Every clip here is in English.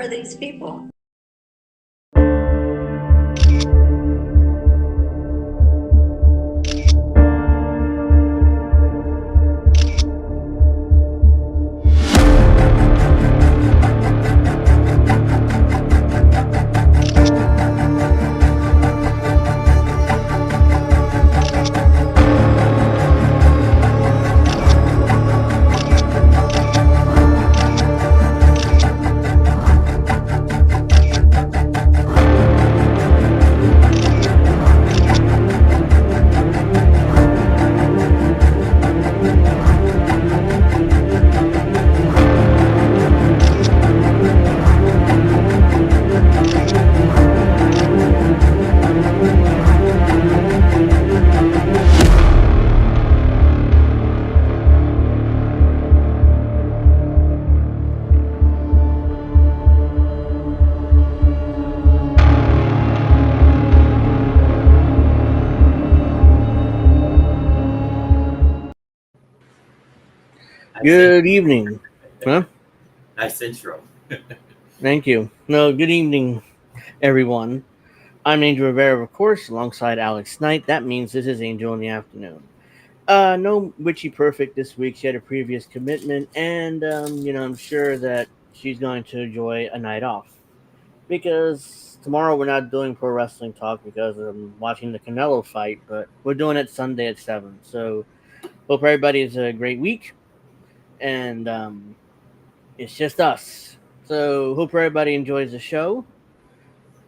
are these people? Good evening. Huh? Nice intro. Thank you. No, good evening, everyone. I'm Angel Rivera, of course, alongside Alex Knight. That means this is Angel in the afternoon. No Witchy Perfect this week. She had a previous commitment, and, I'm sure that she's going to enjoy a night off. Because tomorrow we're not doing pro wrestling talk because I'm watching the Canelo fight, but we're doing it Sunday at 7. So, hope everybody has a great week, and, it's just us. So hope everybody enjoys the show.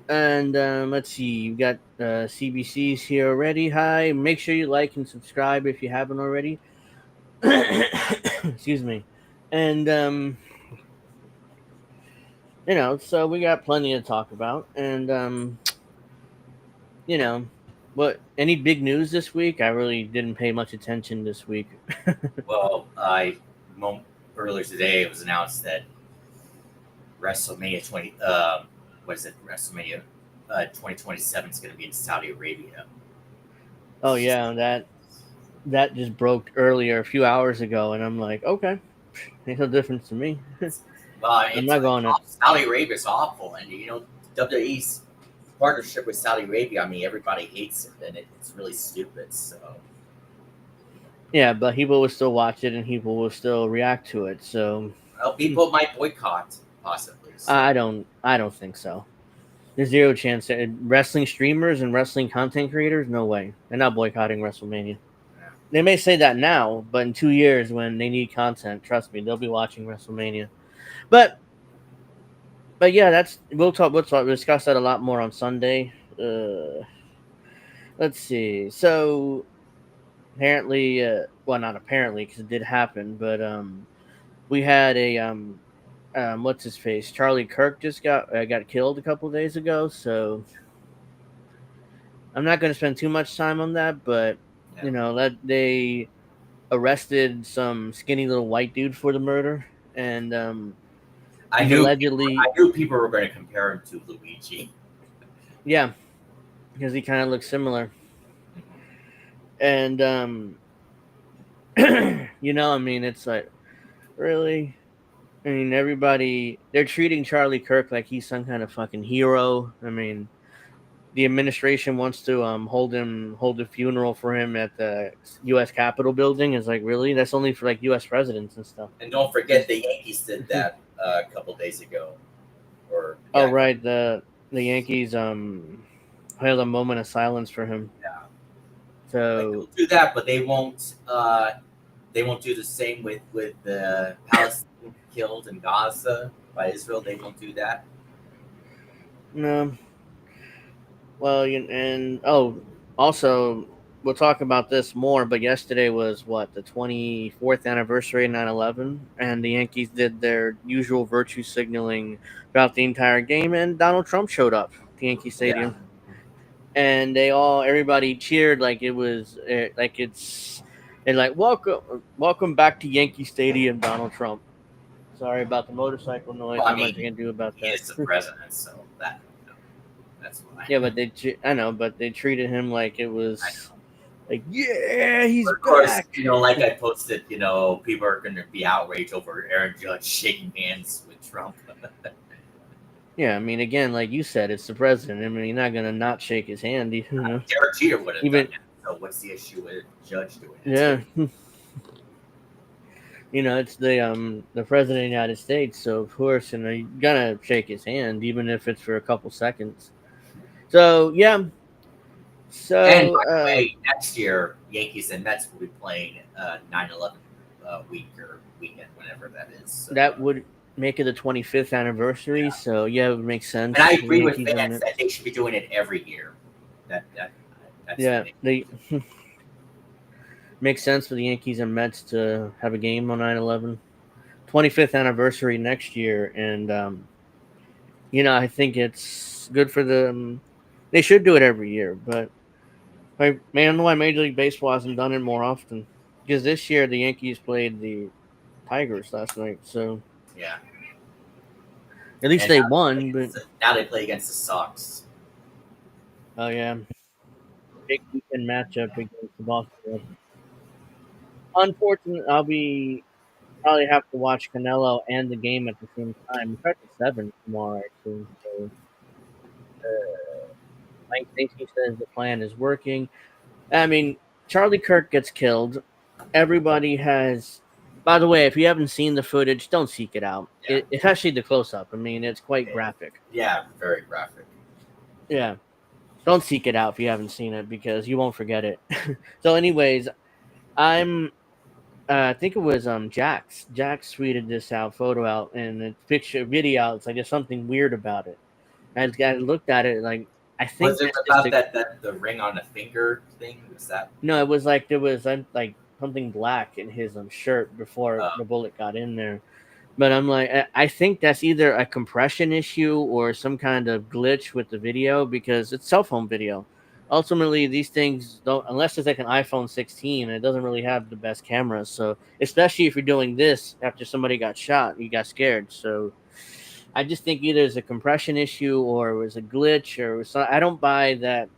And let's see, you've got CBCs here already. Hi, make sure you like and subscribe if you haven't already. Excuse me. And so we got plenty to talk about. And you know, what any big news this week? I really didn't pay much attention this week. Well, earlier today it was announced that WrestleMania 20, what is it? WrestleMania 2027 is going to be in Saudi Arabia. Oh yeah, that just broke earlier a few hours ago, and I'm like, okay, makes no difference to me. Well, I'm not going to. Saudi Arabia is awful, and WWE's partnership with Saudi Arabia. I mean, everybody hates it, and it's really stupid. So, Yeah, but people will still watch it and people will still react to it. So well, people might boycott possibly. So. I don't think so. There's zero chance that wrestling streamers and wrestling content creators, no way. They're not boycotting WrestleMania. Yeah. They may say that now, but in 2 years when they need content, trust me, they'll be watching WrestleMania. But yeah, we'll discuss that a lot more on Sunday. Let's see. So apparently, well, not apparently because it did happen, but we had a what's his face? Charlie Kirk just got killed a couple days ago. So I'm not going to spend too much time on that, but Yeah. that they arrested some skinny little white dude for the murder, and I he's knew allegedly, I knew people were going to compare him to Luigi. yeah, because he kind of looks similar, and I mean, it's like, really. I mean, everybody, they're treating Charlie Kirk like he's some kind of fucking hero. I mean, the administration wants to hold a funeral for him at the U.S. Capitol building. Is like, really? That's only for like U.S. presidents and stuff. And don't forget the Yankees did that a couple days ago. Oh right, the Yankees held a moment of silence for him. Yeah. So they'll do that, but they won't. They won't do the same with the Palestinians killed in Gaza by Israel. They won't do that. no. Well, also we'll talk about this more. But yesterday was what, the 24th anniversary of 9/11, and the Yankees did their usual virtue signaling throughout the entire game, and Donald Trump showed up at the Yankee Stadium, and everybody cheered like it was like it's and like welcome back to Yankee Stadium, Donald Trump. Sorry about the motorcycle noise. Well, Not much I can do about he that. is the president, so that's why. Yeah, but I know, but they treated him like it was like, yeah, he's of course, back. like I posted, people are going to be outraged over Aaron Judge shaking hands with Trump. Yeah, I mean, again, like you said, it's the president. I mean, you're not gonna not shake his hand, Derek Jeter would have done even that. So what's the issue with Judge doing it too? yeah, it's the president of the United States, so of course, you're gonna shake his hand, even if it's for a couple seconds. So yeah, And so by the way, next year Yankees and Mets will be playing 9/11 week or weekend, whenever that is. So, that would make it the 25th anniversary. yeah. So yeah, it would make And I sense. The agree with Yankees and fans that Mets. they should be doing it every year. That that's the Yeah, thing. they makes sense for the Yankees and Mets to have a game on 9/11. 25th anniversary next year, and I think it's good for them. They should do it every year, but I don't know why Major League Baseball hasn't done it more often. Because this year the Yankees played the Tigers last night, so Yeah. at least And they won. But now they play against the Sox. oh yeah, big weekend matchup against the Boston Red Sox. Unfortunately, I'll be probably have to watch Canelo and the game at the same time. It starts at 7 tomorrow, actually. So Mike Stacey says the plan is working. I mean, Charlie Kirk gets killed. Everybody has. By the way, if you haven't seen the footage, don't seek it out. Yeah. It's actually the close up. I mean, it's quite graphic. Yeah, very graphic. Yeah, don't seek it out if you haven't seen it because you won't forget it. So, anyways, I'm. I think it was Jax. Jax tweeted this out, photo out, and the picture, video out. It's like there's something weird about it. And I looked at it like I think Was it that's just about a that the ring on the finger thing? Was that? no. It was like there was like something black in his shirt before Uh, the bullet got in there. But I'm like, I think that's either a compression issue or some kind of glitch with the video because it's cell phone video. Ultimately, these things don't, unless it's like an iPhone 16, it doesn't really have the best cameras. So, especially if you're doing this after somebody got shot, you got scared. So, I just think either it's a compression issue or it was a glitch or it was I don't buy that.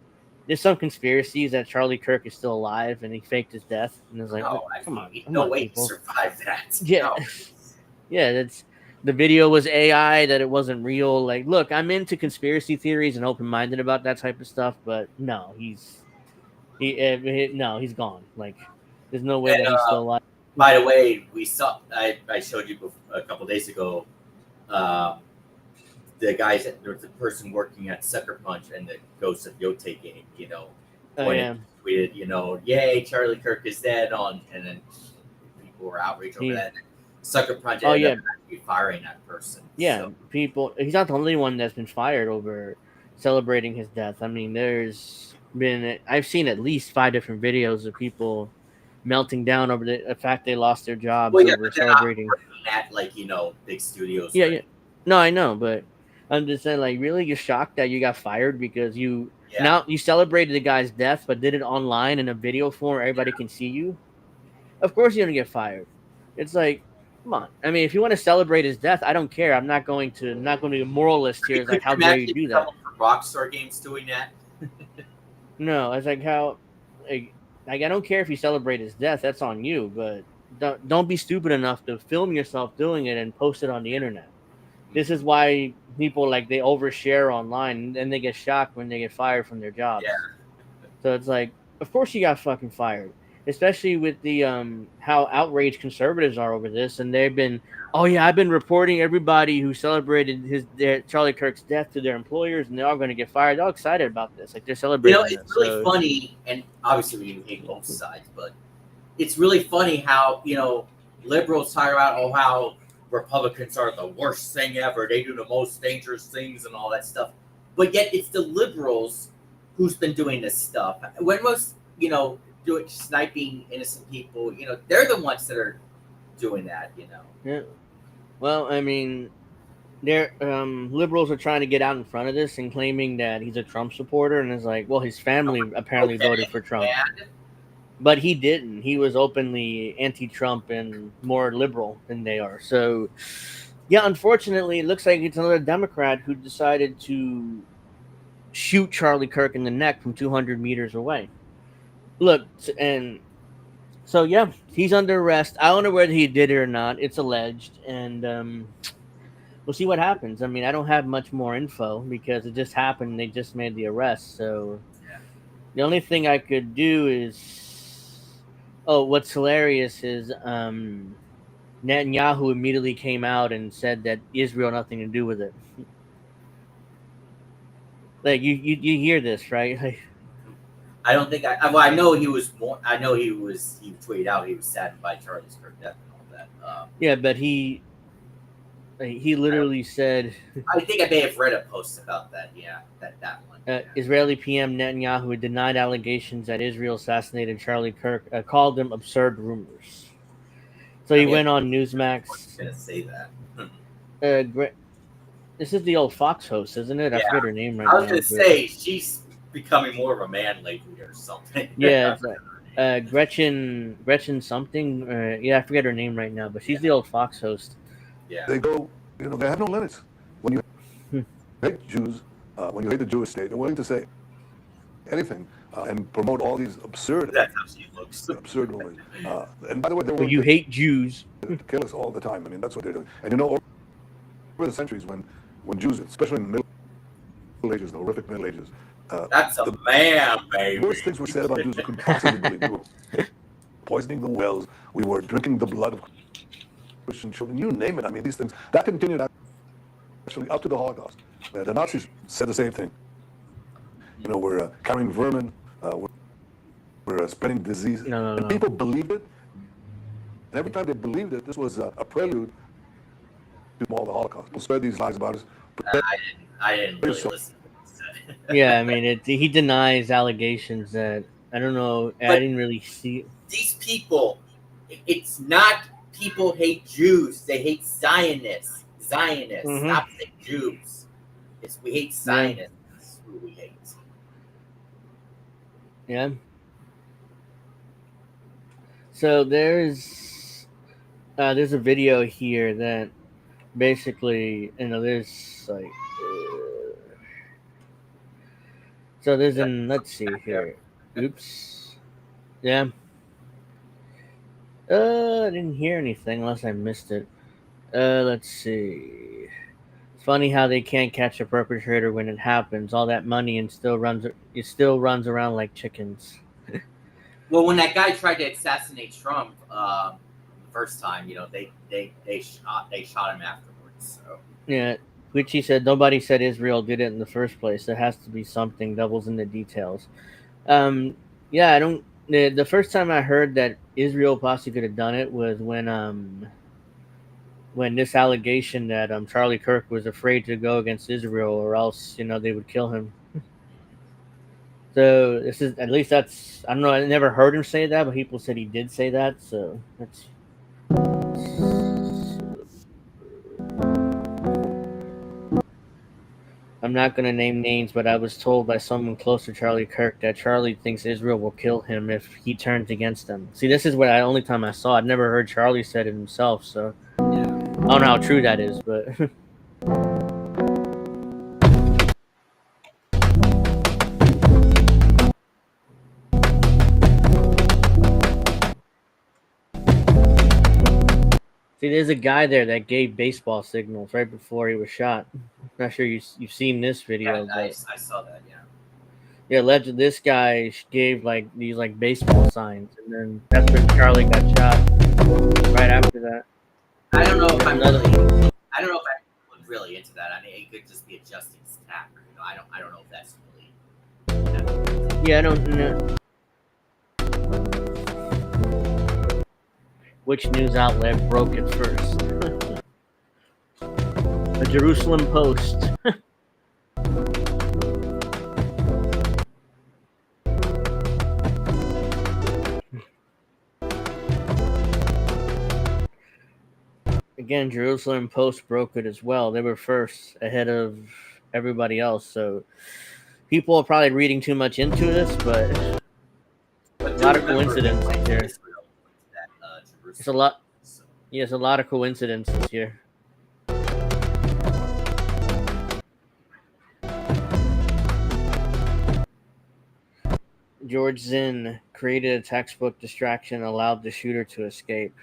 There's some conspiracies that Charlie Kirk is still alive and he faked his death. And it's like, no, I come mean, on, come no on, way he people. survived that. Yeah. No. Yeah, that's the video was AI, that it wasn't real. Like, look, I'm into conspiracy theories and open minded about that type of stuff, but no, no, he's gone. Like, there's no way And that he's still alive. by the way, we saw. I showed you a couple days ago. Um, the guys, there's the person working at Sucker Punch and the Ghost of Yote game. Oh Pointed, yeah, tweeted, "Yay, Charlie Kirk is dead!" And then people were outraged over he. that. Sucker Punch Oh ended yeah, up actually firing that person. yeah. So People. He's not the only one that's been fired over celebrating his death. I mean, there's been I've seen at least 5 different videos of people melting down over the fact they lost their well, jobs yeah, over but they're not celebrating. working at like big studios Yeah, or yeah. anything. No, I know, but I'm just saying, like, really, you're shocked that you got fired because Yeah, you celebrated the guy's death, but did it online in a video form where everybody can see you. Of course, you're gonna get fired. It's like, come on. I mean, if you want to celebrate his death, I don't care. I'm not going to be a moralist here. It's could like, you how dare you imagine do that? someone from Rockstar Games doing that? No, it's like how, like I don't care if you celebrate his death. That's on you, but don't be stupid enough to film yourself doing it and post it on the internet. This is why people like they overshare online and they get shocked when they get fired from their Yeah, jobs. So it's like, of course you got fucking fired, especially with the how outraged conservatives are over this, and they've been, oh yeah, I've been reporting everybody who celebrated Charlie Kirk's death to their employers, and they're all going to get fired. They're all excited about this, like they're celebrating it's this. really So funny, and obviously we hate both sides, but it's really funny how liberals talk about how Republicans are the worst thing ever. They do the most dangerous things and all that stuff, but yet it's the liberals who's been doing this stuff. When most doing sniping innocent people, they're the ones that are doing that. yeah, well, I mean, they're liberals are trying to get out in front of this and claiming that he's a Trump supporter, and it's like, well, his family apparently Okay, voted for Trump, and but he didn't. He was openly anti-Trump and more liberal than they are. So, yeah, unfortunately, it looks like it's another Democrat who decided to shoot Charlie Kirk in the neck from 200 meters away. Look, and so yeah, he's under arrest. I don't know whether he did it or not. It's alleged, and we'll see what happens. I mean, I don't have much more info because it just happened. They just made the arrest, so Yeah. the only thing I could do is, oh, what's hilarious is Netanyahu immediately came out and said that Israel nothing to do with it. Like you hear this, right? Like, I don't think I. Well, I know he was more. I know he was. He tweeted out he was saddened by Charlie's Kirk death and all that. yeah, but he I don't. literally said I think I may have read a post about that. Yeah, that one. Yeah. Israeli PM Netanyahu denied allegations that Israel assassinated Charlie Kirk, called them absurd rumors. So I he mean, went on I was Newsmax. gonna say that. This is the old Fox host, isn't it? I Yeah, forget her name right I was now, gonna but say she's becoming more of a man lately or something. yeah, it's Gretchen something. Yeah, I forget her name right now, but she's Yeah, the old Fox host. yeah. They go, they have no limits. When you Hmm. hate Jews, when you hate the Jewish state, they're willing to say anything and promote all these That's how she looks. absurd rumors. And by the way, they're But willing you hate Jews. to kill us all the time. I mean, that's what they're doing. And over the centuries, when Jews, especially in the Middle Ages, the horrific Middle Ages, That's a the man, baby. worst things were said about Jews you couldn't possibly believe. We were poisoning the wells. We were drinking the blood of Christian children. You name it. I mean, these things that continued actually up to the Holocaust. The Nazis said the same thing. We're carrying vermin. We're spreading disease, No, and no, people believed it. And every time they believed it, this was a prelude to all the Holocaust. People spread these lies about us. I didn't really listen to what he said. no. Yeah, I mean, he denies allegations that I don't know. I But didn't really see. these people, it's not people hate Jews. They hate Zionists. Zionists. Mm-hmm. Stop saying Jews. It's we hate Zionists. That's who we hate. Yeah. So there's a video here that basically there's like so there's an let's see here. Oops. Yeah. I didn't hear anything unless I missed it. Let's see. It's funny how they can't catch a perpetrator when it happens. All that money and still runs around like chickens. Well, when that guy tried to assassinate Trump the first time, they shot him afterwards. So Yeah, Witchy said nobody said Israel did it in the first place. There has to be something. Doubles in the details. Yeah, I don't. The first time I heard that Israel possibly could have done it was when this allegation that Charlie Kirk was afraid to go against Israel or else they would kill him. So this is at least that's I don't know. I never heard him say that, but people said he did say that. So that's. I'm not going to name names, but I was told by someone close to Charlie Kirk that Charlie thinks Israel will kill him if he turns against them. See, this is what I only time I saw. I'd never heard Charlie said it himself, so yeah. I don't know how true that is, but see, there's a guy there that gave baseball signals right before he was shot. Not sure you've seen this video, Yeah, I but saw that. Yeah. yeah, alleged this guy gave like these like baseball signs, and then that's when Charlie got shot. Right after that, I don't know if I'm another. really. I don't know if I'm really into that. I mean, it could just be adjusting stack. I don't know if that's really. Yeah, I don't know which news outlet broke it first. The Jerusalem Post. Again, Jerusalem Post broke it as well. They were first ahead of everybody else. So people are probably reading too much into this, but But a lot of coincidences here. Israel that, It's a lot. So, Yes, a lot of coincidences here. George Zinn created a textbook distraction and allowed the shooter to escape.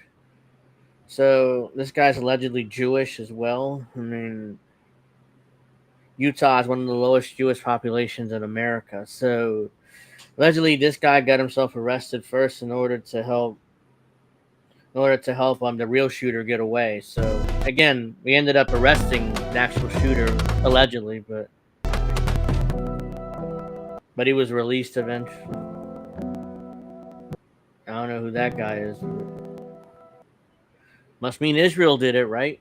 So this guy's allegedly Jewish as well. I mean, Utah is one of the lowest Jewish populations in America. So allegedly, this guy got himself arrested first in order to help the real shooter get away. So again, we ended up arresting the actual shooter allegedly, but he was released eventually. I don't know who that guy is. Must mean Israel did it, right?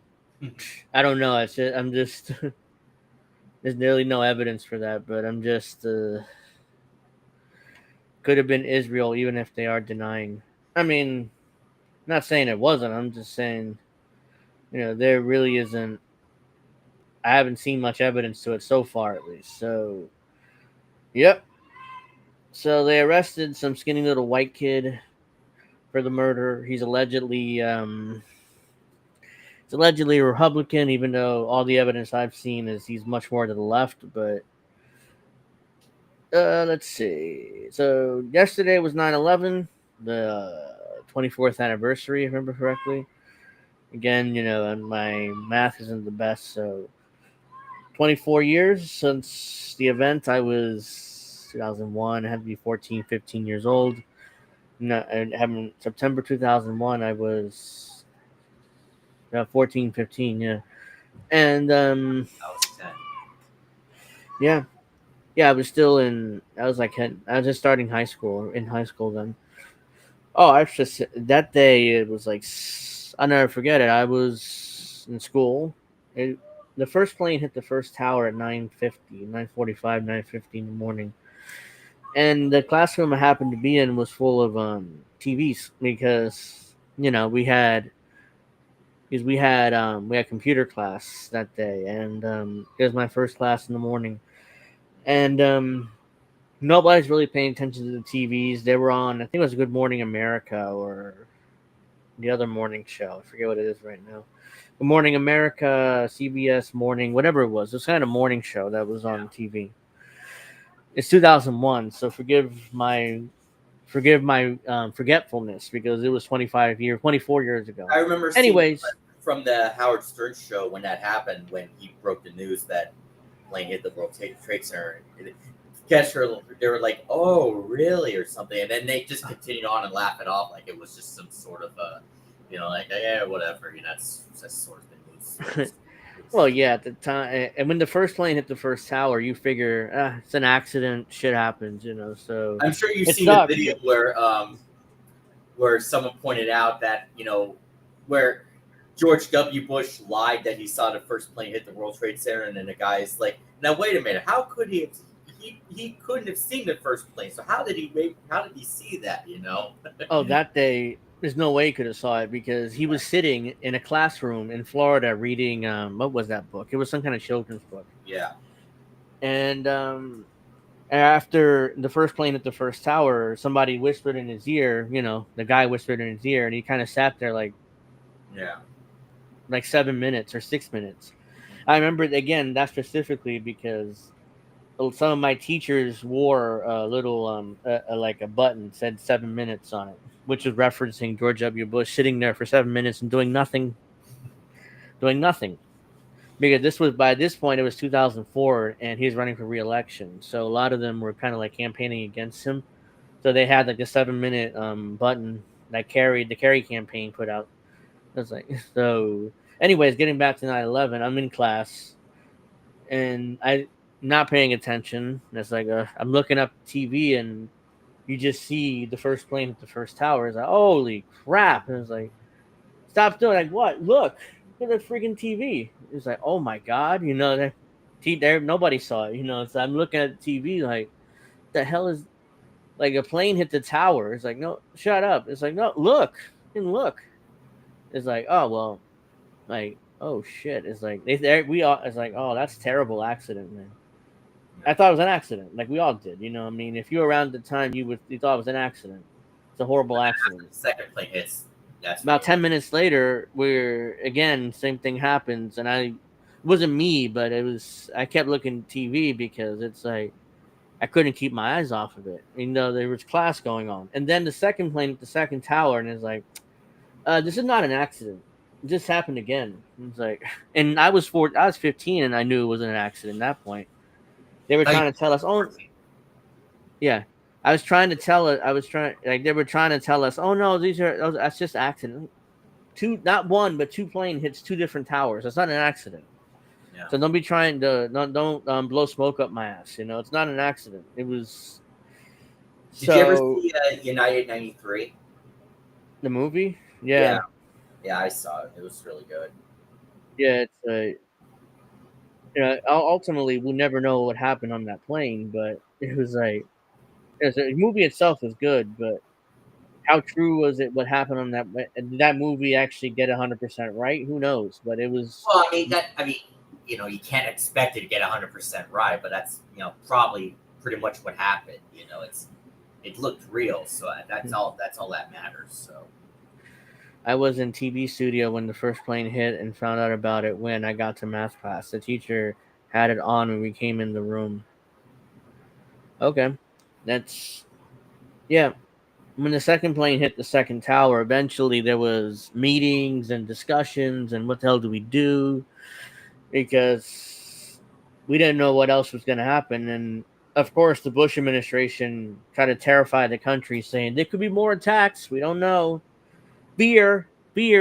I don't know. I'm just there's nearly no evidence for that, but I'm just could have been Israel, even if they are denying. I mean, not saying it wasn't. I'm just saying, there really isn't. I haven't seen much evidence to it so far, at least. So, yep. So they arrested some skinny little white kid for the murder. He's allegedly a Republican, even though all the evidence I've seen is he's much more to the left. But let's see. So yesterday was 9/11, the 24th anniversary, if I remember correctly. Again, and my math isn't the best, so 24 years since the event. I was 2001. I had to be 14, 15 years old. No, and having September 2001, I was 14, 15, yeah. And I was 10. yeah, yeah, I was just starting in high school then. Oh, I just that day it was like I'll never forget it. I was in school. The first plane hit the first tower at 9:50, 9:45, 9:50 in the morning, and the classroom I happened to be in was full of TVs because we had computer class that day, and it was my first class in the morning, and nobody's really paying attention to the TVs. They were on, I think it was Good Morning America or the other morning show. I forget what it is right now. Good Morning America, CBS Morning, whatever it was. It was kind of a morning show that was on TV. It's 2001, so forgive my forgetfulness because it was 24 years ago. I remember seeing the Anyways, clip from the Howard Stern show when that happened, when he broke the news that plane hit the World Trade Center. They were like, "Oh, really?" or something, and then they just continued on and laugh it off like it was just some sort of like, yeah, whatever. That's sort of the news. well, yeah, at the time, and when the first plane hit the first tower, you figure it's an accident. Shit happens, So I'm sure you've it seen the sucks. video where someone pointed out that where George W. Bush lied that he saw the first plane hit the World Trade Center, and then the guy's like, "Now wait a minute, how could he? He couldn't have seen the first plane. So how did he see that? Oh, that day, there's no way he could have saw it because he was sitting in a classroom in Florida reading what was that book? It was some kind of children's book. Yeah. And after the first plane hit the first tower, somebody whispered in his ear. The guy whispered in his ear, and he kind of sat there like Yeah. 7 minutes or 6 minutes. I remember again that specifically because some of my teachers wore a little like a button said 7 minutes on it, which was referencing George W. Bush sitting there for 7 minutes and doing nothing, because by this point it was 2004 and he was running for re-election, so a lot of them were kind of like campaigning against him, so they had like a 7 minute button that the Kerry campaign put out. I was like, so anyways, getting back to 9/11, I'm in class and I not paying attention. It's like I'm looking up TV and you just see the first plane at the first tower. It's like, holy crap! And it's like, stop doing like what? Look at the freaking TV. It's like, oh my god, there nobody saw it. So I'm looking at the TV like, the hell is like a plane hit the tower? It's like, no, shut up. It's like, no, look and look. It's like, oh well, like, oh shit. It's like we all. It's like, oh, that's terrible accident, man. I thought it was an accident, like we all did. I mean, if you were around at the time, you thought it was an accident. It's a horrible accident. The second plane hits. That's About 10 minutes later, we're again same thing happens, and it wasn't me, but I kept looking at TV because it's like I couldn't keep my eyes off of it, even though there was class going on. And then the second plane at the second tower, and it's like, this is not an accident. It just happened again. It's like, and I was 15, and I knew it wasn't an accident at that point. They were I trying to tell us, oh, yeah. I was trying to tell it. I was trying, like, they were trying to tell us, oh no, that's just accident. Two, not one, but two plane hits two different towers. That's not an accident. yeah. So don't be trying to don't blow smoke up my ass. It's not an accident. It was Did you ever so see United '93? the movie. Yeah, Yeah, yeah, I saw it. It was really good. yeah. It's ultimately we'll never know what happened on that plane, but it was like the movie itself was good, but how true was it? What happened on that? Did that movie actually get 100% right? Who knows? But it was. Well, you can't expect it to get 100% right, but that's probably pretty much what happened. It looked real, so that's all. That's all that matters. So I was in TV studio when the first plane hit and found out about it when I got to math class. The teacher had it on when we came in the room. Okay. That's yeah. When the second plane hit the second tower, eventually there was meetings and discussions and what the hell do we do? Because we didn't know what else was gonna happen. And of course the Bush administration tried to terrify the country saying there could be more attacks. We don't know. Fear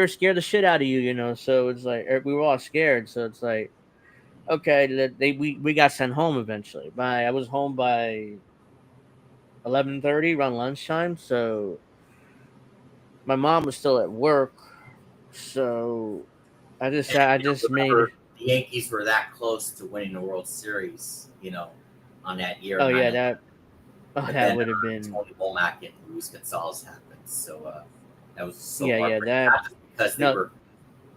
scare the shit out of you. So it's like we were all scared. So it's like, okay, we got sent home eventually. I was home by 11:30 around lunchtime. So my mom was still at work. So and I just made. remember the Yankees were that close to winning the World Series. On that year Oh of yeah, 9/11. that But then would have been. Tony Womack and Luis Gonzalez happened. So that was so Yeah, heartbreaking. Not just because no,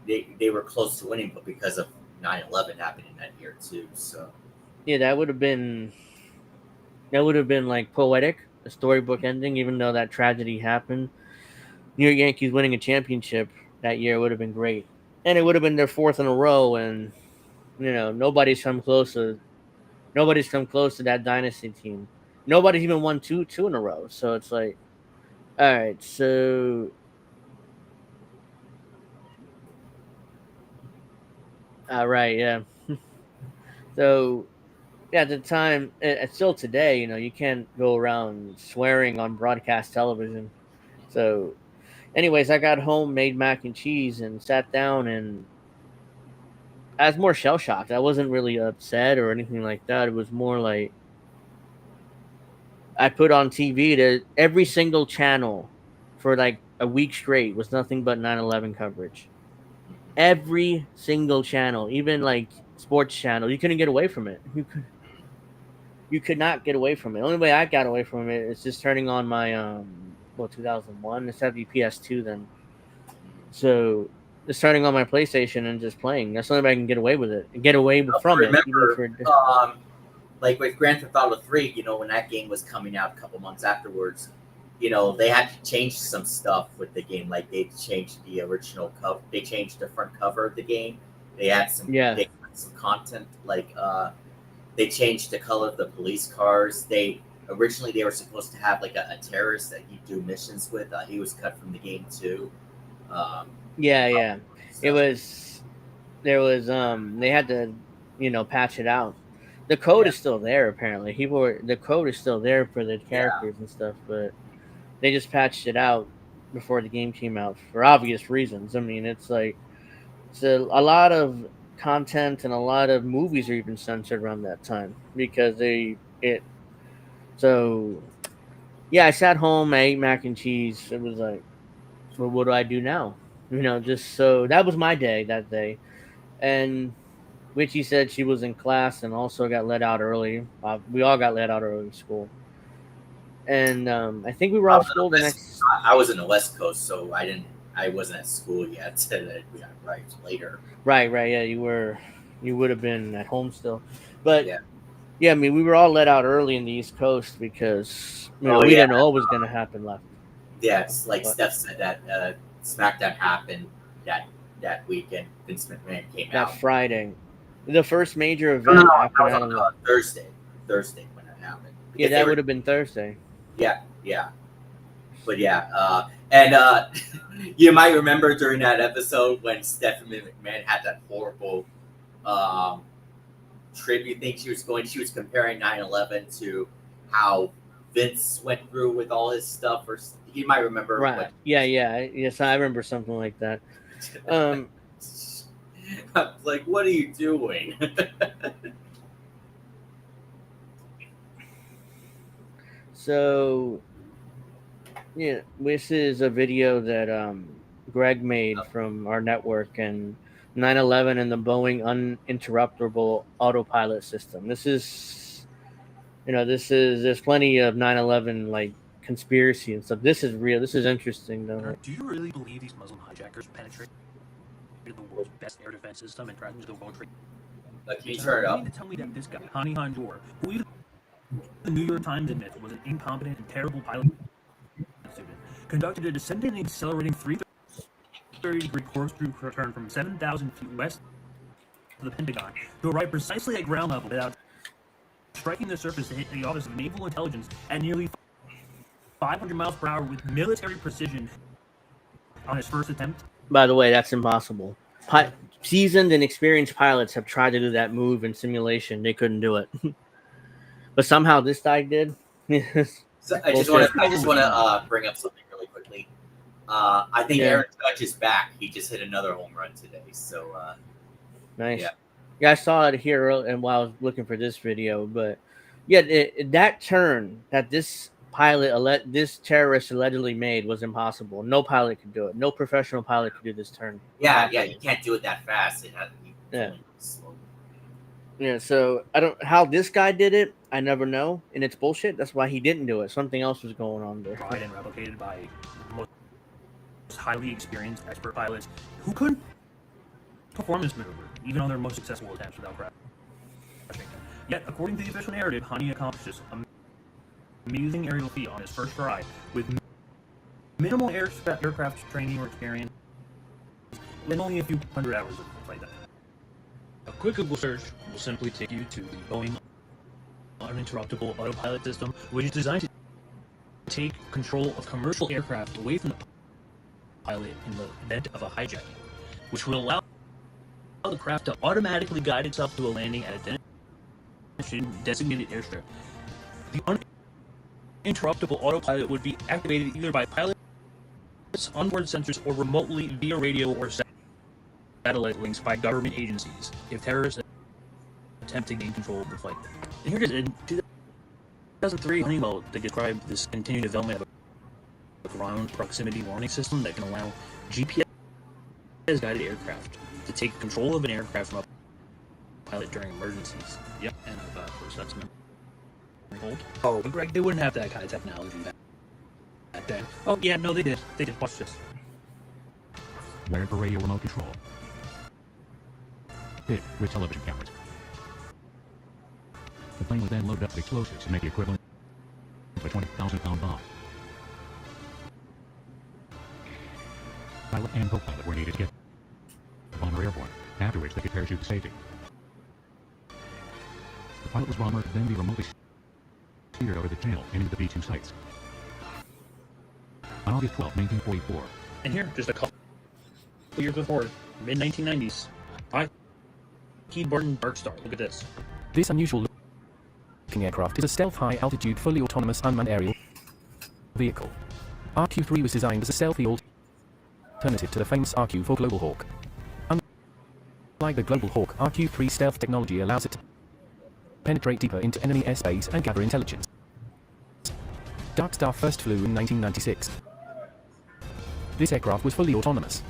they were close to winning, but because of 9/11 happening that year too. So yeah, that would have been like poetic, a storybook ending. Even though that tragedy happened, New York Yankees winning a championship that year would have been great, and it would have been their fourth in a row. And nobody's come close to that dynasty team. Nobody's even won two in a row. So it's like, all right, so all right, yeah. So yeah, at the time, and still today, you can't go around swearing on broadcast television. So, anyways, I got home, made mac and cheese, and sat down, and I was more shell shocked. I wasn't really upset or anything like that. It was more like I put on TV to every single channel for like a week straight was nothing but 9/11 coverage. Every single channel, even like sports channel, you couldn't get away from it. You could not get away from it. The only way I got away from it is just turning on my 2001. It's had to be PS2 then. So just turning on my PlayStation and just playing. That's the only way I can get away with it. Get away from it, even remember, for. like with Grand Theft Auto 3, when that game was coming out a couple months afterwards, they had to change some stuff with the game. Like they changed the original cover, they changed the front cover of the game. They had Yeah. some content like they changed the color of the police cars. They originally they were supposed to have like a terrorist that you do missions with. He was cut from the game too. Um, Yeah. It so was there was they had to patch it out. The code yeah, is still there apparently. The code is still there for the yeah. characters and stuff, but they just patched it out before the game came out for obvious reasons. I mean, it's like a lot of content and a lot of movies are even censored around that time because they it so yeah, I sat home, I ate mac and cheese. It was like, well, what do I do now? Just so that was my day that day. And Witchy said she was in class and also got let out early. We all got let out early in school. And I think we were I off was in the school the West. next. I was in the West Coast, so I didn't. I wasn't at school yet. So that we got arrived later. Right, yeah, you would have been at home still. But Yeah. yeah, I mean, we were all let out early in the East Coast because Oh we yeah. didn't know what was going to happen left. Yeah. It's like But Steph said that SmackDown happened that weekend. Vince McMahon came that out. Friday, the first major No. event after That was 9/11. on Thursday. Thursday when it happened Yeah, because they that were. would have been Thursday. Yeah. Yeah. But yeah. And you might remember during that episode when Stephanie McMahon had that horrible tribute thing she was going. She was comparing 9/11 to how Vince went through with all his stuff. Or you might remember, Right? Yes, I remember something like that. I'm like, what are you doing? So, yeah, this is a video that Greg made from our network and 9/11 and the Boeing uninterruptible autopilot system. This is, there's plenty of 9/11 like conspiracy and stuff. This is real. This is interesting though. Do you really believe these Muslim hijackers penetrated the world's best air defense system and tracked into the World Trade? Can you turn it You up? mean to tell me that this guy, Hani Hanjour, who even the New York Times admits was an incompetent and terrible pilot student, conducted a descending and accelerating 330-degree corkscrew return from 7,000 feet west of the Pentagon to arrive precisely at ground level without striking the surface to hit the Office of Naval Intelligence at nearly 500 miles per hour with military precision on his first attempt? By the way, that's impossible. Seasoned and experienced pilots have tried to do that move in simulation. They couldn't do it, but somehow this guy did. So I just want to bring up something really quickly. I think Aaron Judge is back. He just hit another home run today. So nice. Yeah, I saw it here early, and while I was looking for this video, but that turn that this this terrorist allegedly made was impossible. No pilot could do it. No professional pilot could do this turn. Yeah, you can't do it that fast. It has to be slow. Yeah, so I don't how this guy did it. I never know, and it's bullshit. That's why he didn't do it. Something else was going on there. Tried and replicated by most highly experienced expert pilots who couldn't perform this maneuver, even on their most successful attempts without crashing. Yet, according to the official narrative, Hani accomplished this amazing aerial feat on his first try with minimal aircraft training or experience, and only a few hundred hours of flight time. A quick Google search will simply take you to the Boeing uninterruptible autopilot system, which is designed to take control of commercial aircraft away from the pilot in the event of a hijacking, which will allow the craft to automatically guide itself to a landing at a designated airstrip. The uninterruptible autopilot would be activated either by pilots, onboard sensors, or remotely via radio or satellite links by government agencies if terrorists attempt to gain control of the flight. And here it is. In 2003, Honeywell, they described this continued development of a ground proximity warning system that can allow GPS-guided aircraft to take control of an aircraft from a pilot during emergencies. Yep, and of course that's memory hold. Oh, but Greg, they wouldn't have that kind of technology back then. Oh yeah, no, they did. They did. Watch this. Wired for radio remote control. Fit with television cameras. The plane was then loaded up with explosives to make the equivalent of a 20,000-pound bomb. Pilot and co-pilot were needed to get the bomber airborne, after which they could parachute to safety. The pilotless bomber could then be remotely steered over the channel and into the B-2 sites. On August 12, 1944. And here, just a couple years before, mid-1990s, Lockheed Martin Dark Star. Look at this. This unusual looking aircraft is a stealth high-altitude, fully autonomous unmanned aerial vehicle. RQ-3 was designed as a stealthy alternative to the famous RQ-4 Global Hawk. Unlike the Global Hawk, RQ-3 stealth technology allows it to penetrate deeper into enemy airspace and gather intelligence. Dark Star first flew in 1996. This aircraft was fully autonomous,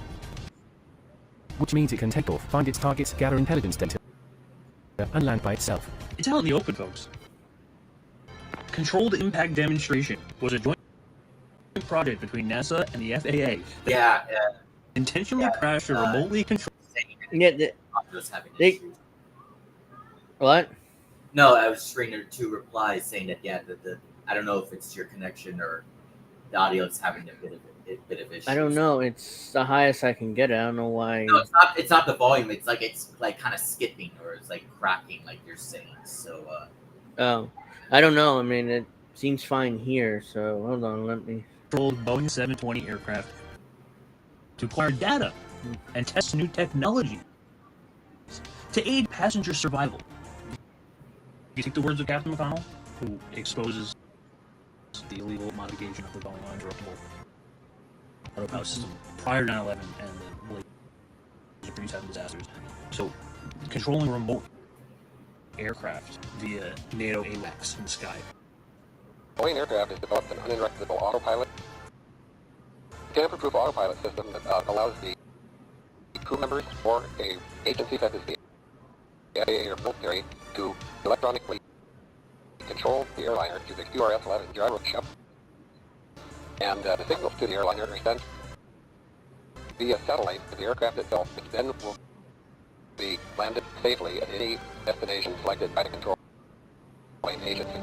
which means it can take off, find its targets, gather intelligence data, and land by itself. It's out in the open, folks. Controlled Impact Demonstration was a joint project between NASA and the FAA that intentionally crashed a remotely controlled... What? No, I was just reading two replies saying that, I don't know if it's your connection or the audio is having a bit of issues. I don't know. It's the highest I can get it. I don't know why. No, it's not the volume. It's like kind of skipping or it's like cracking, like you're saying. So. Oh, I don't know. I mean, it seems fine here. So hold on, let me. Boeing 720 aircraft to acquire data and test new technology to aid passenger survival. You take the words of Captain McConnell, who exposes the illegal modification of the Boeing uninterruptible autopilot system prior to 9/11 and the Malaysia 7 disasters. So, controlling remote aircraft via NATO AWACS in the sky. Boeing aircraft has developed an uninterruptible autopilot, tamper-proof autopilot system that allows the crew members or a agency such as the CIA or military to electronically control the airliner through the QRS-11 gyro chip, and the signals to the airliner are sent via satellite to the aircraft itself, which then will be landed safely at any destination selected by the controlling agency.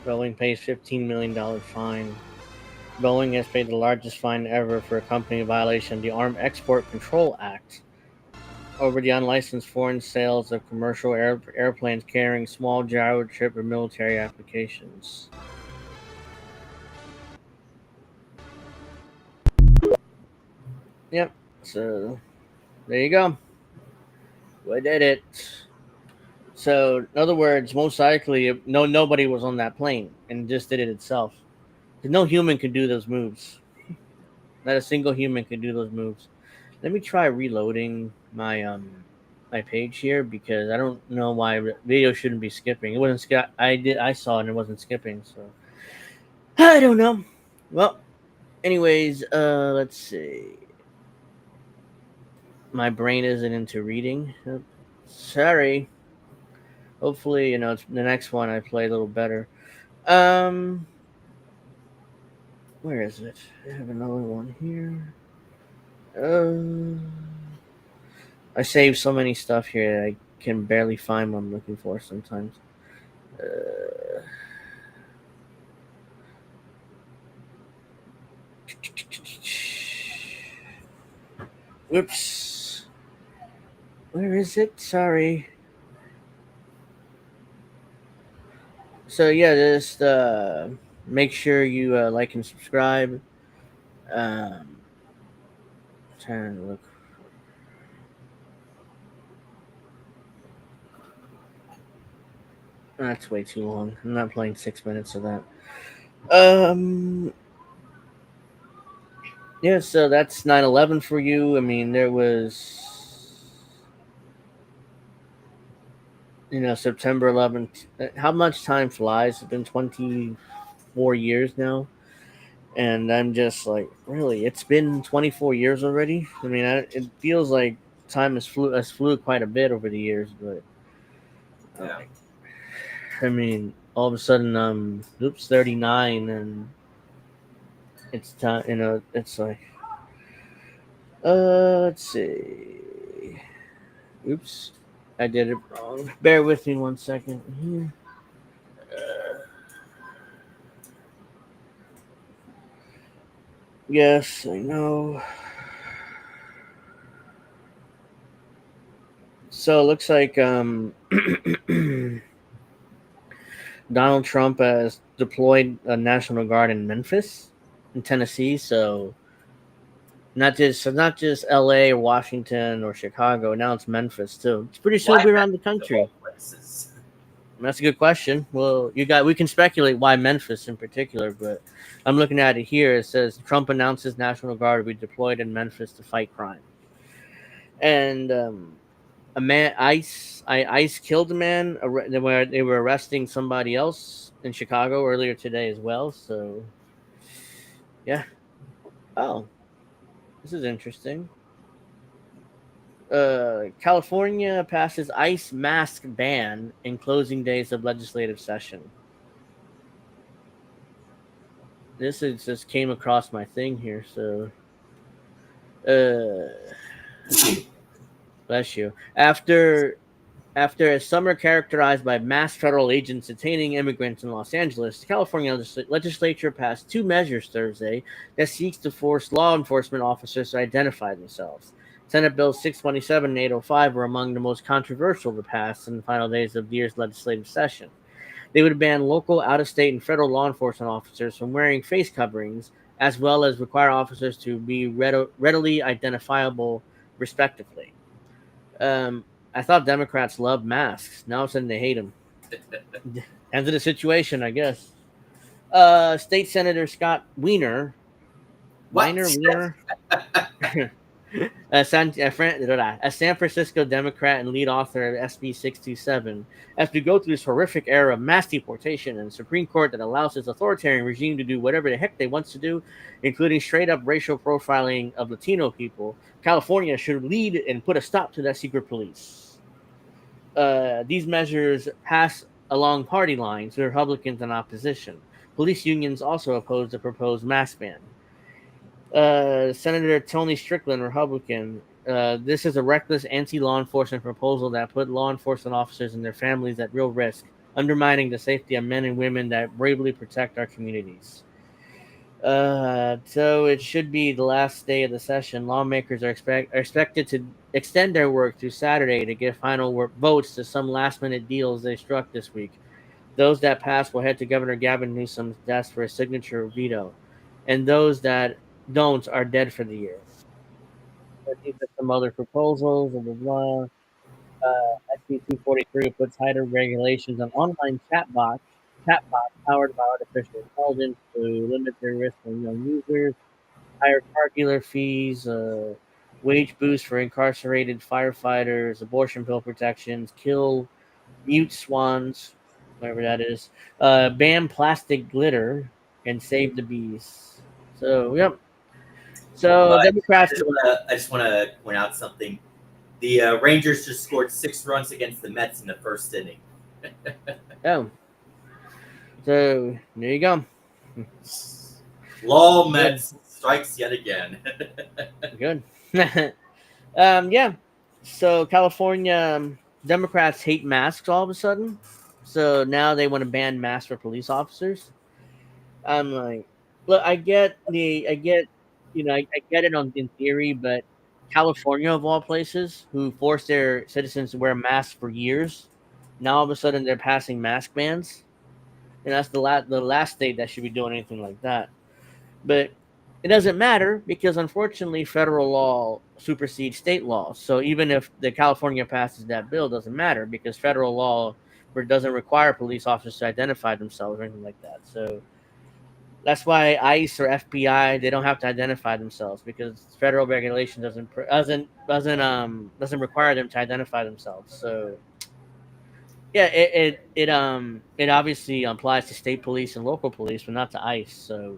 Boeing pays $15 million fine. Boeing has paid the largest fine ever for a company violation of the Armed Export Control Act over the unlicensed foreign sales of commercial airplanes carrying small gyro chip or military applications. Yep, so there you go. We did it. So, in other words, most likely, nobody was on that plane and just did it itself. No human could do those moves. Not a single human could do those moves. Let me try reloading my my page here because I don't know why video shouldn't be skipping. It wasn't I saw it and it wasn't skipping, so I don't know. Well, anyways, let's see. My brain isn't into reading. Sorry. Hopefully, it's the next one I play a little better. Where is it? I have another one here. I saved so many stuff here that I can barely find what I'm looking for sometimes. Whoops. Where is it? Sorry. So yeah, just make sure you like and subscribe. Trying to look. That's way too long. I'm not playing 6 minutes of that. Yeah, so that's 9/11 for you. I mean, there was, September 11th. How much time flies? It's been 24 years now. And I'm just like, really? It's been 24 years already? I mean, it feels like time has flew quite a bit over the years, but Yeah. I mean, all of a sudden, 39, and it's time. It's like, let's see. Oops, I did it wrong. Bear with me 1 second here. Yes, I know. So it looks like Donald Trump has deployed a National Guard in Memphis, in Tennessee. So not just L.A. or Washington or Chicago. Now it's Memphis too. It's pretty soon Why be around the Memphis of country. all places? That's a good question. Well, we can speculate why Memphis in particular, but I'm looking at it here. It says Trump announces National Guard will be deployed in Memphis to fight crime, and ICE killed a man. They were arresting somebody else in Chicago earlier today as well. So, yeah. Oh, this is interesting. California passes ICE mask ban in closing days of legislative session. This just came across my thing here, so bless you. After a summer characterized by mass federal agents detaining immigrants in Los Angeles, the California legislature passed 2 measures Thursday that seeks to force law enforcement officers to identify themselves. Senate Bill 627 and 805 were among the most controversial to pass in the final days of the year's legislative session. They would ban local, out-of-state, and federal law enforcement officers from wearing face coverings, as well as require officers to be readily identifiable, respectively. Um, I thought Democrats loved masks. Now all of a sudden they hate them. Ends of the situation, I guess. State Senator Scott What? Wiener, a San Francisco Democrat and lead author of SB 627, as we go through this horrific era of mass deportation and a Supreme Court that allows its authoritarian regime to do whatever the heck they want to do, including straight up racial profiling of Latino people, California should lead and put a stop to that secret police. These measures pass along party lines with Republicans and opposition. Police unions also oppose the proposed mask ban. Senator Tony Strickland, Republican. This is a reckless anti-law enforcement proposal that put law enforcement officers and their families at real risk, undermining the safety of men and women that bravely protect our communities. So it should be the last day of the session. Lawmakers are expected to extend their work through Saturday to give final votes to some last-minute deals they struck this week. Those that pass will head to Governor Gavin Newsom's desk for a signature veto, and those that don't are dead for the year. I think there's some other proposals, blah, blah, blah. SB 243 will put tighter regulations on online chatbots powered by artificial intelligence to limit their risk on young users, higher car dealer fees, wage boost for incarcerated firefighters, abortion pill protections, kill mute swans, whatever that is, ban plastic glitter, and save the bees. So, yep. So Democrats. I just want to point out something. The Rangers just scored 6 runs against the Mets in the first inning. Oh. So there you go. Lol, Mets strikes yet again. Good. Yeah. So California Democrats hate masks all of a sudden. So now they want to ban masks for police officers. I'm like, look, I get it in theory, but California of all places, who forced their citizens to wear masks for years, now all of a sudden they're passing mask bans, and that's the last state that should be doing anything like that. But it doesn't matter because unfortunately federal law supersedes state law. So even if the California passes that bill, it doesn't matter because federal law doesn't require police officers to identify themselves or anything like that. So that's why ICE or FBI, they don't have to identify themselves because federal regulation doesn't require them to identify themselves. So yeah, it obviously applies to state police and local police, but not to ICE. So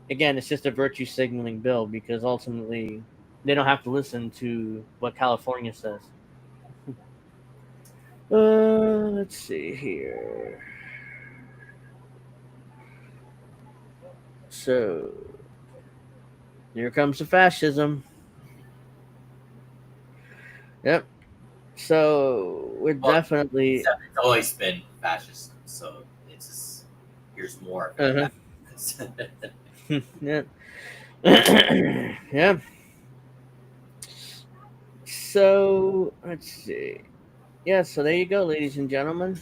again, it's just a virtue signaling bill because ultimately they don't have to listen to what California says. Let's see here. So here comes the fascism. Yep. So we're definitely. It's always been fascist, so it's just here's more. Uh-huh. Yeah. Yeah. So let's see. Yeah. So there you go, ladies and gentlemen.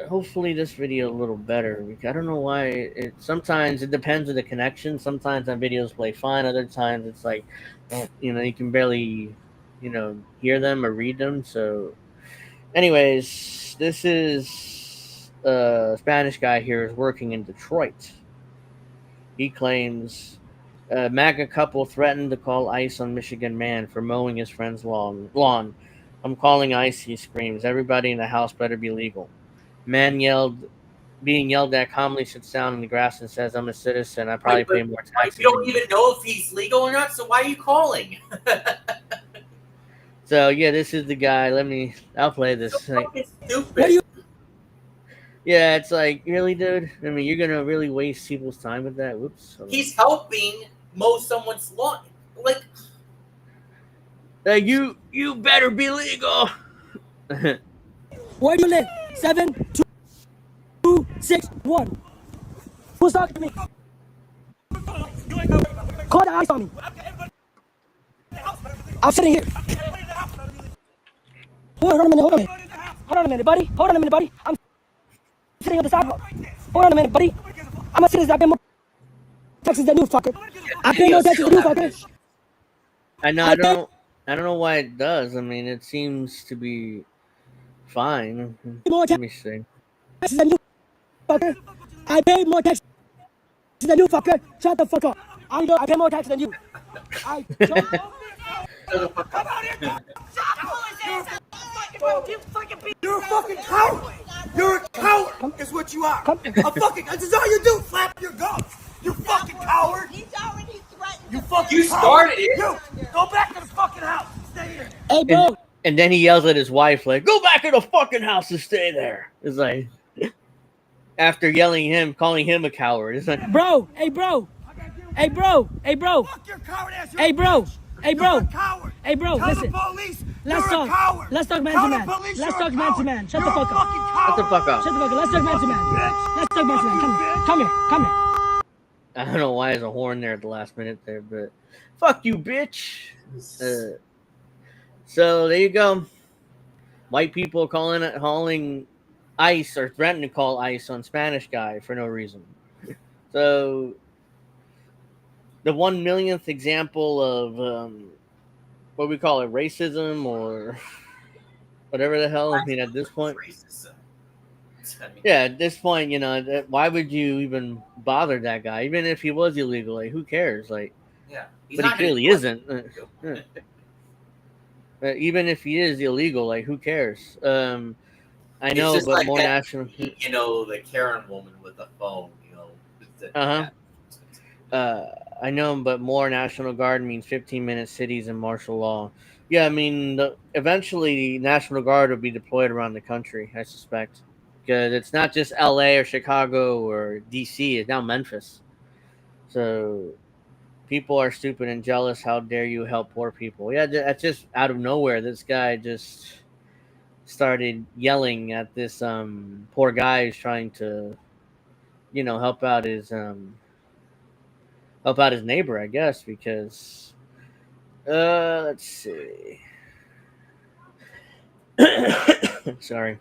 Hopefully this video a little better because I don't know why sometimes it depends on the connection. Sometimes my videos play fine, other times it's like you can barely hear them or read them. So anyways, this is a Spanish guy here is working in Detroit. He claims MAGA couple threatened to call ICE on Michigan man for mowing his friend's lawn. I'm calling ICE, he screams. Everybody in the house better be legal. Man being yelled at calmly sits down in the grass and says, I'm a citizen. I probably pay more taxes. You don't even know if he's legal or not, so why are you calling? So, yeah, this is the guy. I'll play this. So fucking stupid. Yeah, it's like, really, dude? I mean, you're going to really waste people's time with that? Whoops. He's helping mow someone's lawn. Like, you better be legal. Where do you live? 7261. Who's talking to me? Call the ICE on me. I'm sitting here. Hold on a minute, hold on a minute. Hold on a minute, buddy. Hold on a minute, buddy. I'm sitting on the sidewalk. Hold on a minute, buddy. I'm gonna sit this. I pay more taxes than you, fucker. I pay more taxes than you, fucker. I know. I don't know why it does. I mean, it seems to be fine. More Let me see. taxes than you, fucker. I pay more taxes than you, fucker. Shut the fuck up. I pay more taxes than you. You're a fucking coward. You're a coward. Is what you are. A fucking. This is all you do. Flap your gums. You fucking coward. He's already threatened. You fucking. You started it. You go back to the fucking house. Stay here. Hey, bro. And then he yells at his wife, like, "Go back in the fucking house and stay there." It's like, after yelling him, calling him a coward. It's like, Bro. Hey, bro. Hey, bro. Hey, bro. Fuck your coward ass. Hey, bro. Hey, bro. You're a coward. Hey, bro. Tell Listen. the police. Let's You're a talk. coward. Let's talk man Tell to the man. police Let's you're talk a man to coward. man. Shut You're the fuck a up. fucking shut the coward. fuck up. Shut the fuck up. Let's talk man to man. Let's talk man to man. Come here. Come here. Come here. I don't know why there's a horn there at the last minute there, but fuck you, bitch. So there you go. White people calling ICE or threatening to call ICE on Spanish guy for no reason. So the 1 millionth example of what we call it, racism or whatever the hell. I mean, at this point, yeah, at this point, you know, why would you even bother that guy, even if he was illegal? Like, who cares? Like, Yeah, but he clearly isn't. Even if he is illegal, like, who cares? I It's know, just but like more that, national. you know, the Karen woman with the phone, you know. I know, but more National Guard means 15-minute cities and martial law. Yeah, I mean, eventually, National Guard will be deployed around the country, I suspect, because it's not just L.A. or Chicago or D.C. It's now Memphis. So people are stupid and jealous. How dare you help poor people? Yeah, that's just out of nowhere. This guy just started yelling at this poor guy who's trying to, you know, help out his neighbor, I guess, because let's see. Sorry.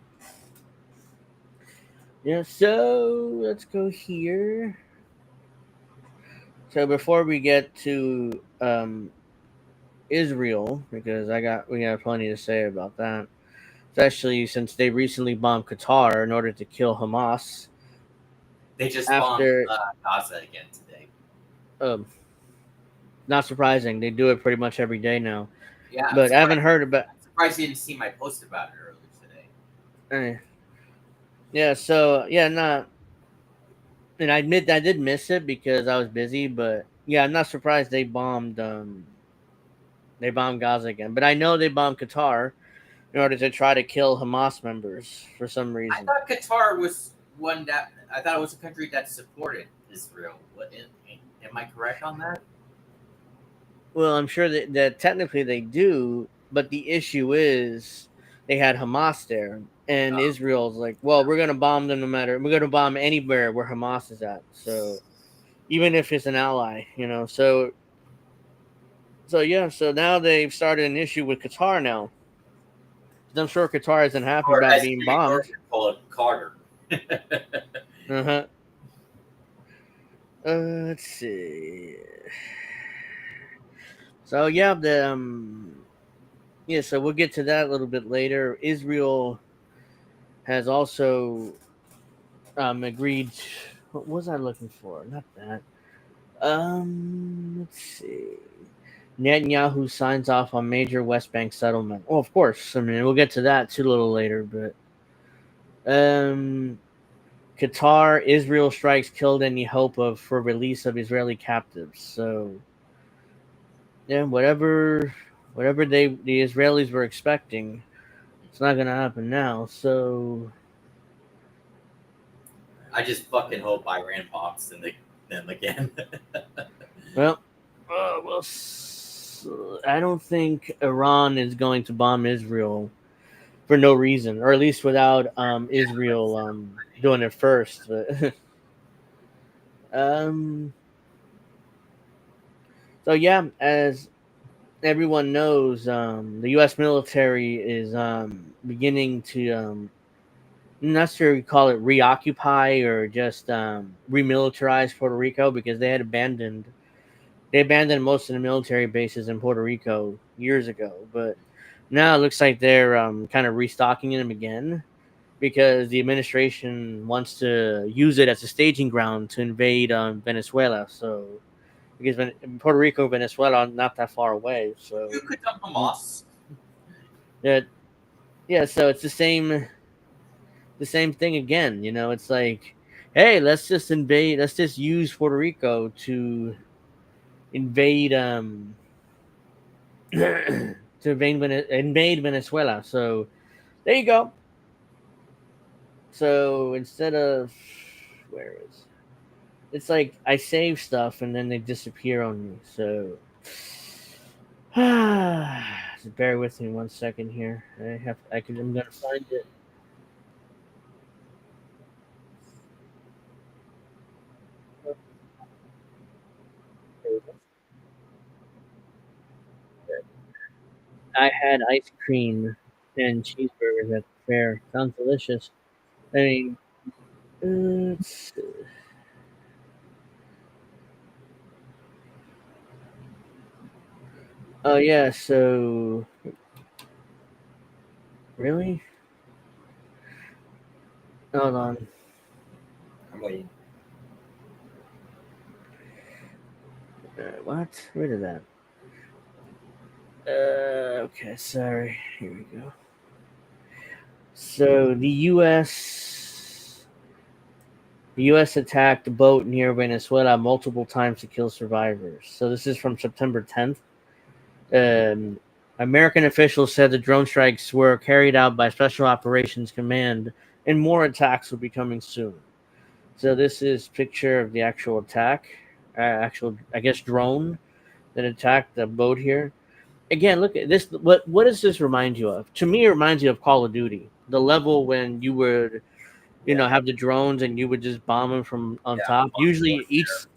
Yeah, so let's go here. So before we get to Israel, because we have plenty to say about that, especially since they recently bombed Qatar in order to kill Hamas. They just After- bombed Gaza again today. Not surprising. They do it pretty much every day now. Yeah, But I haven't heard about. I'm surprised you didn't see my post about it earlier today. Yeah, so yeah, not. And I admit I did miss it because I was busy, but yeah, I'm not surprised they bombed Gaza again. But I know they bombed Qatar in order to try to kill Hamas members for some I reason. thought Qatar was I thought it was a country that supported Israel. Am I correct on that? Well, I'm sure that technically they do, but the issue is they had Hamas there, and Israel's like, well, we're gonna bomb them no matter. We're gonna bomb anywhere where Hamas is at. So even if it's an ally, you know. So yeah. So now they've started an issue with Qatar now. I'm sure Qatar isn't happy Or about as being Jimmy bombed. Carter called Carter. Uh-huh. Let's see. So yeah, so we'll get to that a little bit later. Israel has also agreed. What was I looking for? Not that. Let's see. Netanyahu signs off on major West Bank settlement. Oh, of course. I mean, we'll get to that too a little later, but Qatar, Israel strikes killed any hope for release of Israeli captives. So yeah, whatever the Israelis were expecting, it's not gonna happen now. So I just fucking hope Iran bombs them again. well, I don't think Iran is going to bomb Israel for no reason, or at least without Israel doing it first. But so yeah, as everyone knows the U.S. military is beginning to not necessarily call it reoccupy or just remilitarize Puerto Rico because they abandoned most of the military bases in Puerto Rico years ago, but now it looks like they're kind of restocking them again because the administration wants to use it as a staging ground to invade Venezuela. So because Puerto Rico and Venezuela are not that far away, so You could dump Hamas. yeah, yeah. So it's the same thing again. It's like, hey, let's just invade. Let's just use Puerto Rico to invade to invade Venezuela. So there you go. So instead of where is it's like I save stuff and then they disappear on me. So just bear with me 1 second here. I'm gonna find it. I had ice cream and cheeseburgers at the fair. Sounds delicious. I mean, it's, oh yeah. So really, hold on. I'm waiting. What? Where did that? Okay, sorry. Here we go. So the U.S. attacked a boat near Venezuela multiple times to kill survivors. So this is from September 10th. Um, American officials said the drone strikes were carried out by Special Operations Command, and more attacks will be coming soon. So this is picture of the actual attack, actual I guess drone that attacked the boat here. Again, look at this. What does this remind you of? To me, it reminds you of Call of Duty. The level when you would have the drones and you would just bomb them from on Yeah, top. Modern Usually, Warfare.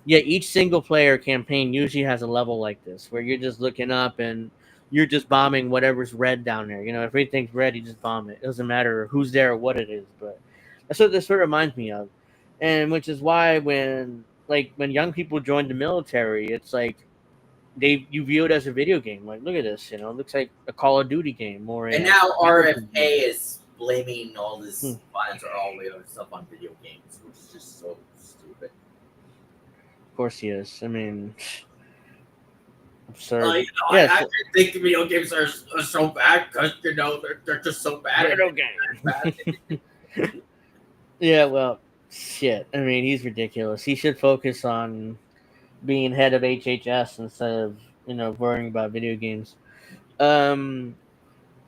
Yeah. each single player campaign usually has a level like this where you're just looking up and you're just bombing whatever's red down there. If everything's red, you just bomb it. It doesn't matter who's there or what it is. But that's what this sort of reminds me of, and which is why when young people join the military, it's like you view it as a video game. Like, look at this. It looks like a Call of Duty game or And a now Battlefield RFK game. is blaming all this Hmm. violence or all the other stuff on video games, which is just so stupid. Of course he is. I mean, absurd. I Yes, just think video games are so bad because they're just so bad. video And game. bad. Yeah, well, shit. I mean, he's ridiculous. He should focus on being head of HHS instead of worrying about video games. Um,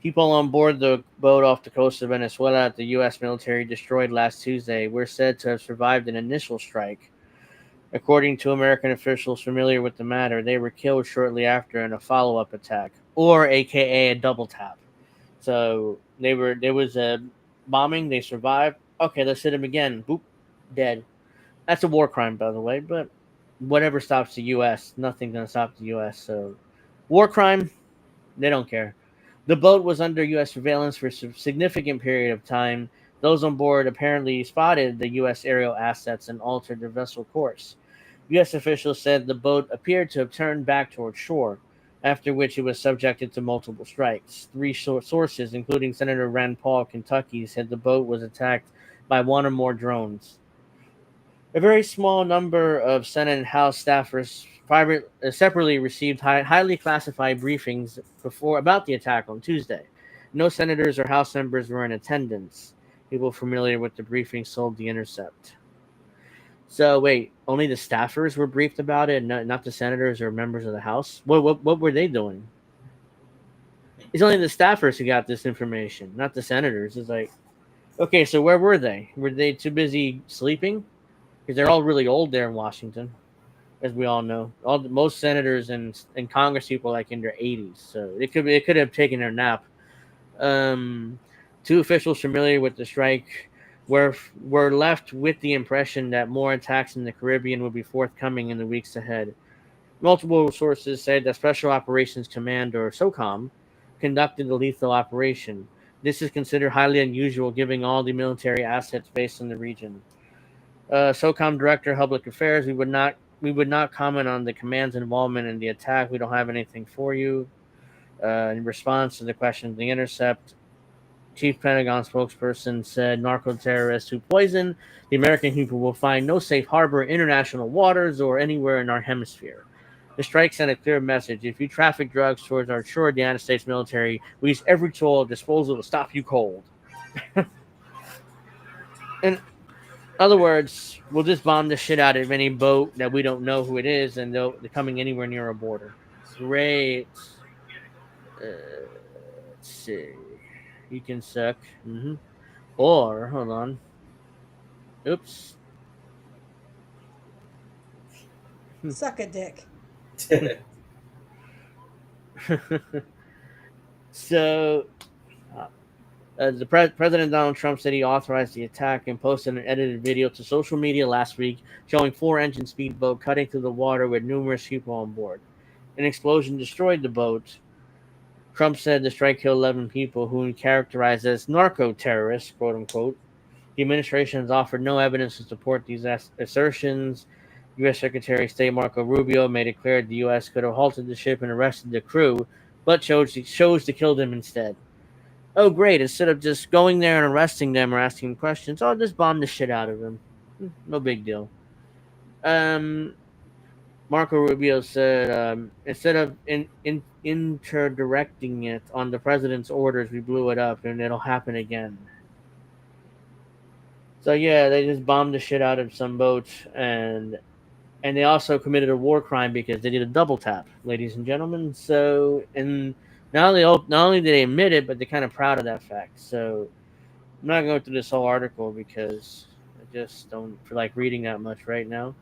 People on board the boat off the coast of Venezuela that the U.S. military destroyed last Tuesday were said to have survived an initial strike. According to American officials familiar with the matter, they were killed shortly after in a follow-up attack, or AKA a double tap. So there was a bombing. They survived. Okay, let's hit them again. Boop, dead. That's a war crime, by the way. But whatever stops the U.S., nothing's gonna stop the U.S. So, war crime, they don't care. The boat was under U.S. surveillance for a significant period of time. Those on board apparently spotted the U.S. aerial assets and altered their vessel course. U.S. officials said the boat appeared to have turned back toward shore, after which it was subjected to multiple strikes. Three sources, including Senator Rand Paul of Kentucky, said the boat was attacked by one or more drones. A very small number of Senate and House staffers separately received highly classified briefings about the attack on Tuesday. No senators or House members were in attendance. People familiar with the briefing sold the intercept. So wait, only the staffers were briefed about it, not the senators or members of the House. What were they doing? It's only the staffers who got this information, not the senators. It's like, okay, so where were they? Were they too busy sleeping? Because they're all really old there in Washington, as we all know. Most senators and Congress people like in their 80s, so it could have taken their nap. Um, Two officials familiar with the strike were left with the impression that more attacks in the Caribbean would be forthcoming in the weeks ahead. Multiple sources said that Special Operations Command, or SOCOM, conducted the lethal operation. This is considered highly unusual given all the military assets based in the region. SOCOM Director of Public Affairs, we would not comment on the command's involvement in the attack. We don't have anything for you. In response to the question of the intercept, Chief Pentagon spokesperson said narco terrorists who poison the American people will find no safe harbor in international waters or anywhere in our hemisphere. The strike sent a clear message. If you traffic drugs towards our shore, the United States military will use every tool of disposal to stop you cold. In other words, we'll just bomb the shit out of any boat that we don't know who it is, and they're coming anywhere near our border. Great. Let's see. You can suck. Or, hold on. Oops. Suck a dick. So, President Donald Trump said he authorized the attack and posted an edited video to social media last week showing four-engine speedboat cutting through the water with numerous people on board. An explosion destroyed the boat. Trump said the strike killed 11 people who he characterized as narco-terrorists, quote-unquote. The administration has offered no evidence to support these assertions. U.S. Secretary of State Marco Rubio made it clear the U.S. could have halted the ship and arrested the crew, but chose to kill them instead. Oh, great. Instead of just going there and arresting them or asking questions, I'll just bomb the shit out of them. No big deal. Marco Rubio said, instead of interdirecting it on the president's orders, we blew it up and it'll happen again. So yeah, they just bombed the shit out of some boats, and they also committed a war crime because they did a double tap, ladies and gentlemen. So, and not only did they admit it, but they're kind of proud of that fact. So I'm not going through this whole article because I just don't feel like reading that much right now.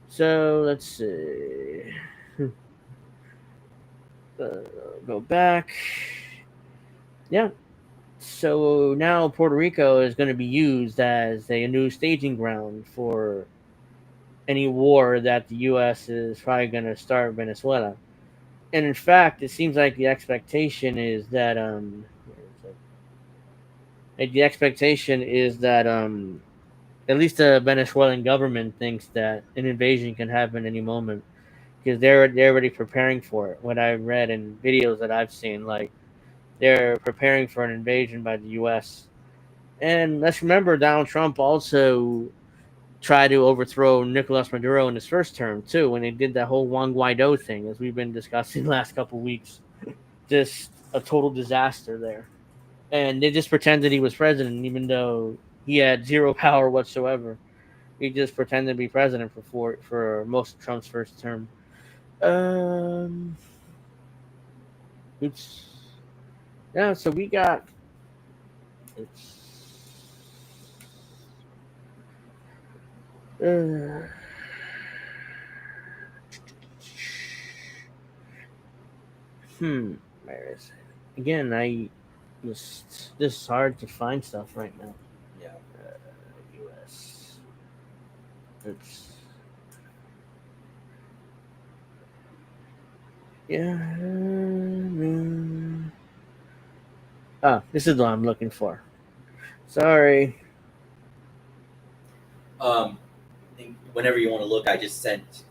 So let's see. Go back. Yeah. So now Puerto Rico is going to be used as a new staging ground for any war that the U.S. is probably going to start with Venezuela. And in fact, it seems like the expectation is that at least the Venezuelan government thinks that an invasion can happen any moment because they're already preparing for it. What I've read in videos that I've seen, like they're preparing for an invasion by the U.S. And let's remember, Donald Trump also tried to overthrow Nicolas Maduro in his first term too, when they did that whole Juan Guaido thing, as we've been discussing the last couple of weeks. Just a total disaster there, and they just pretended he was president, even though he had zero power whatsoever. He just pretended to be president for most of Trump's first term. Oops. Yeah, so we got. It's. Where is it? Again, this is hard to find stuff right now. Yeah. U.S. It's. Yeah. This is what I'm looking for. Sorry. Whenever you want to look, I just sent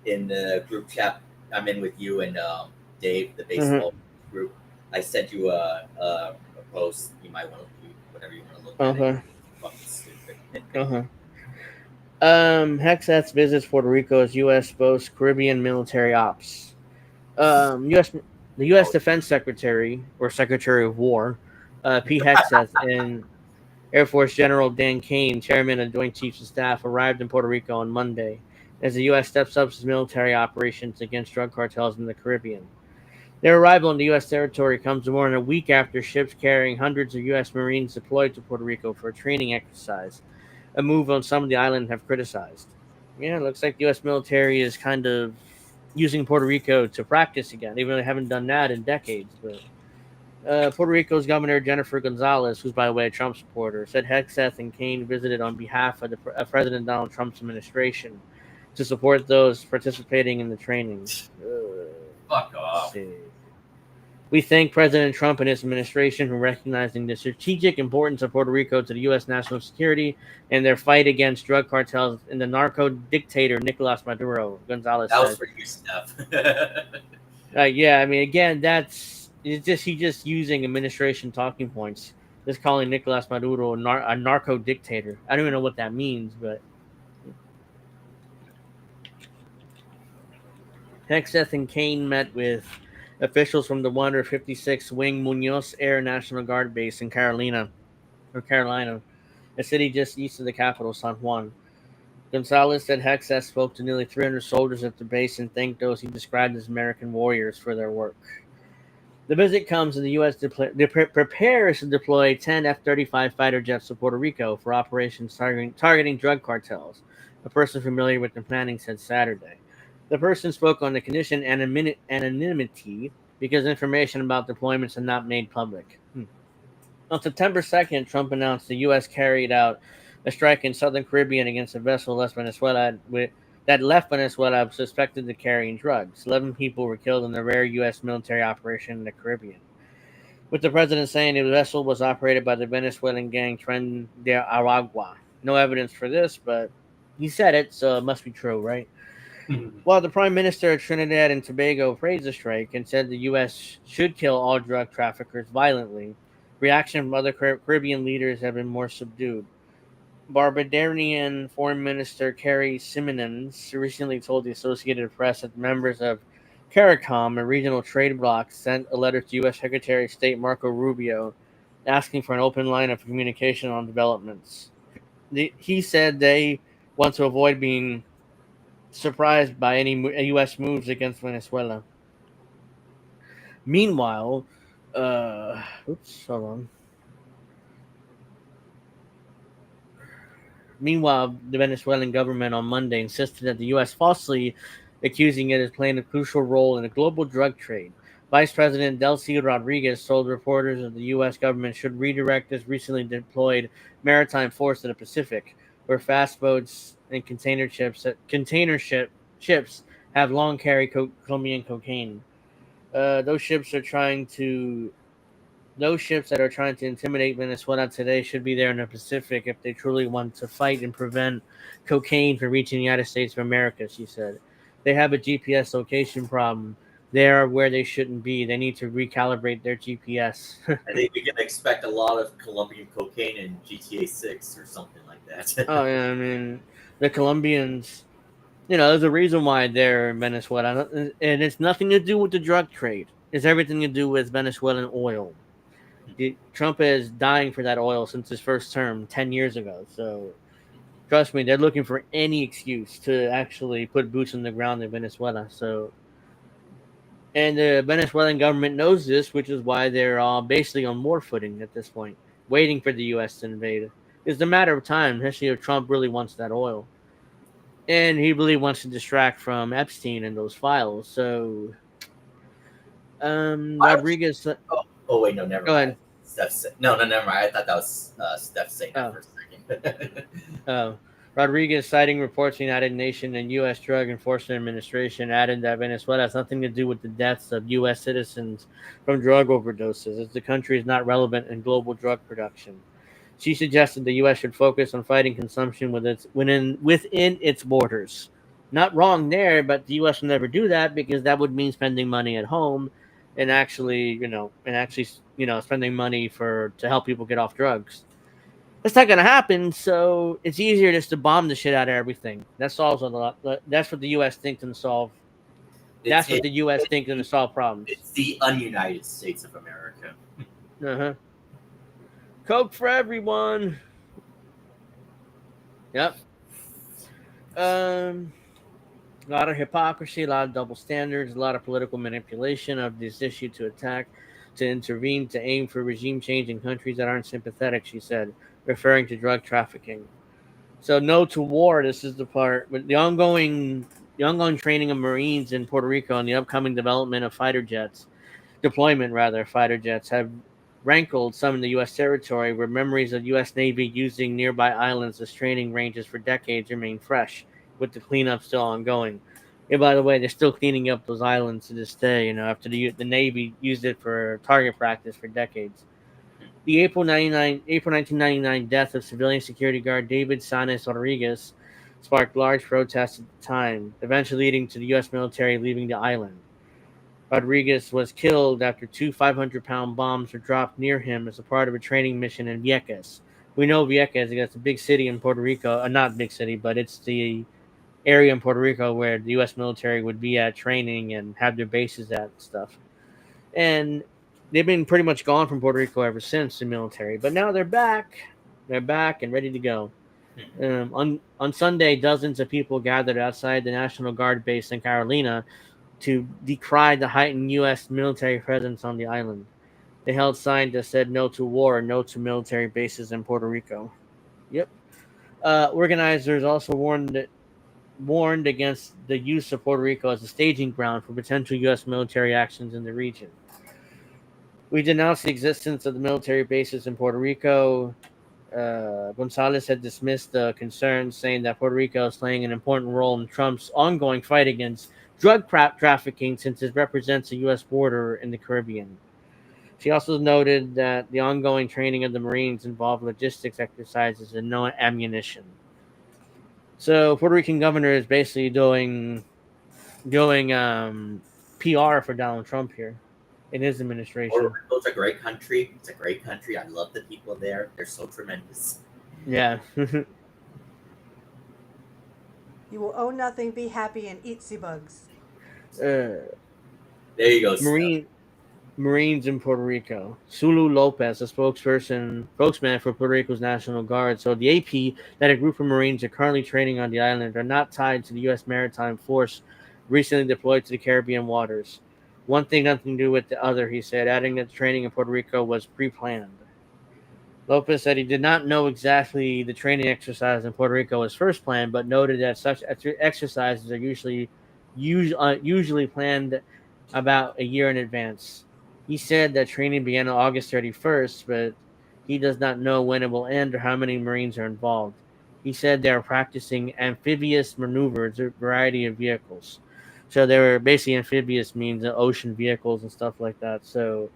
in the group chat I'm in with you and Dave, the baseball group. I sent you a post. You might want to do whatever you want to look at. Okay. Fucking stupid. Hexats visits Puerto Rico as U.S. boasts Caribbean military ops. The U.S. Defense Secretary, or Secretary of War, Pete Hexat, and Air Force General Dan Kane, Chairman of Joint Chiefs of Staff, arrived in Puerto Rico on Monday as the U.S. steps up its military operations against drug cartels in the Caribbean. Their arrival in the U.S. territory comes more than a week after ships carrying hundreds of U.S. Marines deployed to Puerto Rico for a training exercise, a move on some of the island have criticized. Yeah, it looks like the U.S. military is kind of using Puerto Rico to practice again, even though they haven't done that in decades. But Puerto Rico's Governor Jennifer Gonzalez, who's by the way a Trump supporter, said Hexeth and Kane visited on behalf of President Donald Trump's administration to support those participating in the training. Fuck off. See. We thank President Trump and his administration for recognizing the strategic importance of Puerto Rico to the U.S. national security and their fight against drug cartels and the narco dictator Nicolas Maduro, Gonzalez That was said. pretty good stuff. Yeah, I mean, again, he's just using administration talking points. Just calling Nicolas Maduro a narco dictator. I don't even know what that means, but Hexeth and Kane met with officials from the 156th Wing Munoz Air National Guard Base in Carolina, a city just east of the capital, San Juan. Gonzalez said Hexeth spoke to nearly 300 soldiers at the base and thanked those he described as American warriors for their work. The visit comes as the U.S. prepares to deploy 10 F-35 fighter jets to Puerto Rico for operations targeting drug cartels, a person familiar with the planning said Saturday. The person spoke on the condition anonymity because information about deployments are not made public. On September 2nd, Trump announced the U.S. carried out a strike in southern Caribbean against a vessel that left Venezuela suspected of carrying drugs. 11 people were killed in the rare U.S. military operation in the Caribbean, with the president saying the vessel was operated by the Venezuelan gang Tren de Aragua. No evidence for this, but he said it, so it must be true, right? While the Prime Minister of Trinidad and Tobago praised the strike and said the U.S. should kill all drug traffickers violently, reaction from other Caribbean leaders have been more subdued. Barbadian Foreign Minister Carrie Simonens recently told the Associated Press that members of CARICOM, a regional trade bloc, sent a letter to U.S. Secretary of State Marco Rubio asking for an open line of communication on developments. He said they want to avoid being surprised by any U.S. moves against Venezuela. Meanwhile, hold on. Meanwhile, the Venezuelan government on Monday insisted that the U.S. falsely accusing it of playing a crucial role in the global drug trade. Vice President Delcy Rodriguez told reporters that the U.S. government should redirect its recently deployed maritime force to the Pacific, where fast boats and container ships have long carried Colombian cocaine. Those ships that are trying to intimidate Venezuela today should be there in the Pacific if they truly want to fight and prevent cocaine from reaching the United States of America, she said. They have a GPS location problem. They are where they shouldn't be. They need to recalibrate their GPS. I think we can expect a lot of Colombian cocaine in GTA 6 or something like that. Oh, yeah, I mean, the Colombians, there's a reason why they're in Venezuela. And it's nothing to do with the drug trade. It's everything to do with Venezuelan oil. Trump is dying for that oil since his first term 10 years ago. So trust me, they're looking for any excuse to actually put boots on the ground in Venezuela. So, and the Venezuelan government knows this, which is why they're basically on war footing at this point, waiting for the U.S. to invade. It's a matter of time, especially if Trump really wants that oil. And he really wants to distract from Epstein and those files. So, Rodriguez. Oh wait, no, never Go mind. ahead. Never mind. I thought that was Steph saying that for a second. Rodriguez, citing reports of the United Nations and U.S. Drug Enforcement Administration, added that Venezuela has nothing to do with the deaths of U.S. citizens from drug overdoses, as the country is not relevant in global drug production. She suggested the U.S. should focus on fighting consumption within its borders. Not wrong there, but the U.S. will never do that because that would mean spending money at home and actually spending money to help people get off drugs. That's not going to happen, so it's easier just to bomb the shit out of everything. That solves a lot. That's what the U.S. thinks can solve. That's what the U.S. thinks can solve problems. It's the ununited States of America. Uh-huh. Coke for everyone. Yep. A lot of hypocrisy, a lot of double standards, a lot of political manipulation of this issue to intervene, to aim for regime change in countries that aren't sympathetic, she said, referring to drug trafficking. So no to war, this is the part. With the ongoing training of Marines in Puerto Rico and the upcoming development of fighter jets have rankled some in the U.S. territory where memories of U.S. Navy using nearby islands as training ranges for decades remain fresh. with the cleanup still ongoing. And by the way, they're still cleaning up those islands to this day. After the Navy used it for target practice for decades. The April 1999 death of civilian security guard David Sanes Rodriguez sparked large protests at the time, eventually leading to the U.S. military leaving the island. Rodriguez was killed after two 500-pound bombs were dropped near him as a part of a training mission in Vieques. We know Vieques, it's a big city in Puerto Rico. Not big city, but it's the area in Puerto Rico where the U.S. military would be at training and have their bases at and stuff. And they've been pretty much gone from Puerto Rico ever since, the military. But now they're back. They're back and ready to go. On Sunday, dozens of people gathered outside the National Guard base in Carolina to decry the heightened U.S. military presence on the island. They held signs that said no to war and no to military bases in Puerto Rico. Yep. Organizers also warned against the use of Puerto Rico as a staging ground for potential U.S. military actions in the region. We denounced the existence of the military bases in Puerto Rico. Gonzalez had dismissed the concerns, saying that Puerto Rico is playing an important role in Trump's ongoing fight against drug trafficking since it represents a U.S. border in the Caribbean. She also noted that the ongoing training of the Marines involved logistics exercises and no ammunition. So Puerto Rican governor is basically doing PR for Donald Trump here in his administration. Puerto Rico's a great country. It's a great country. I love the people there. They're so tremendous. Yeah. You will own nothing, be happy, and eat sea bugs. There you go. Marines in Puerto Rico. Sulu Lopez, a spokesman for Puerto Rico's National Guard, told the AP that a group of Marines are currently training on the island are not tied to the U.S. Maritime Force recently deployed to the Caribbean waters. One thing nothing to do with the other, he said, adding that the training in Puerto Rico was pre-planned. Lopez said he did not know exactly the training exercise in Puerto Rico was first planned, but noted that such exercises are usually planned about a year in advance. He said that training began on August 31st, but he does not know when it will end or how many Marines are involved. He said they are practicing amphibious maneuvers, a variety of vehicles. So they were basically amphibious means ocean vehicles and stuff like that. So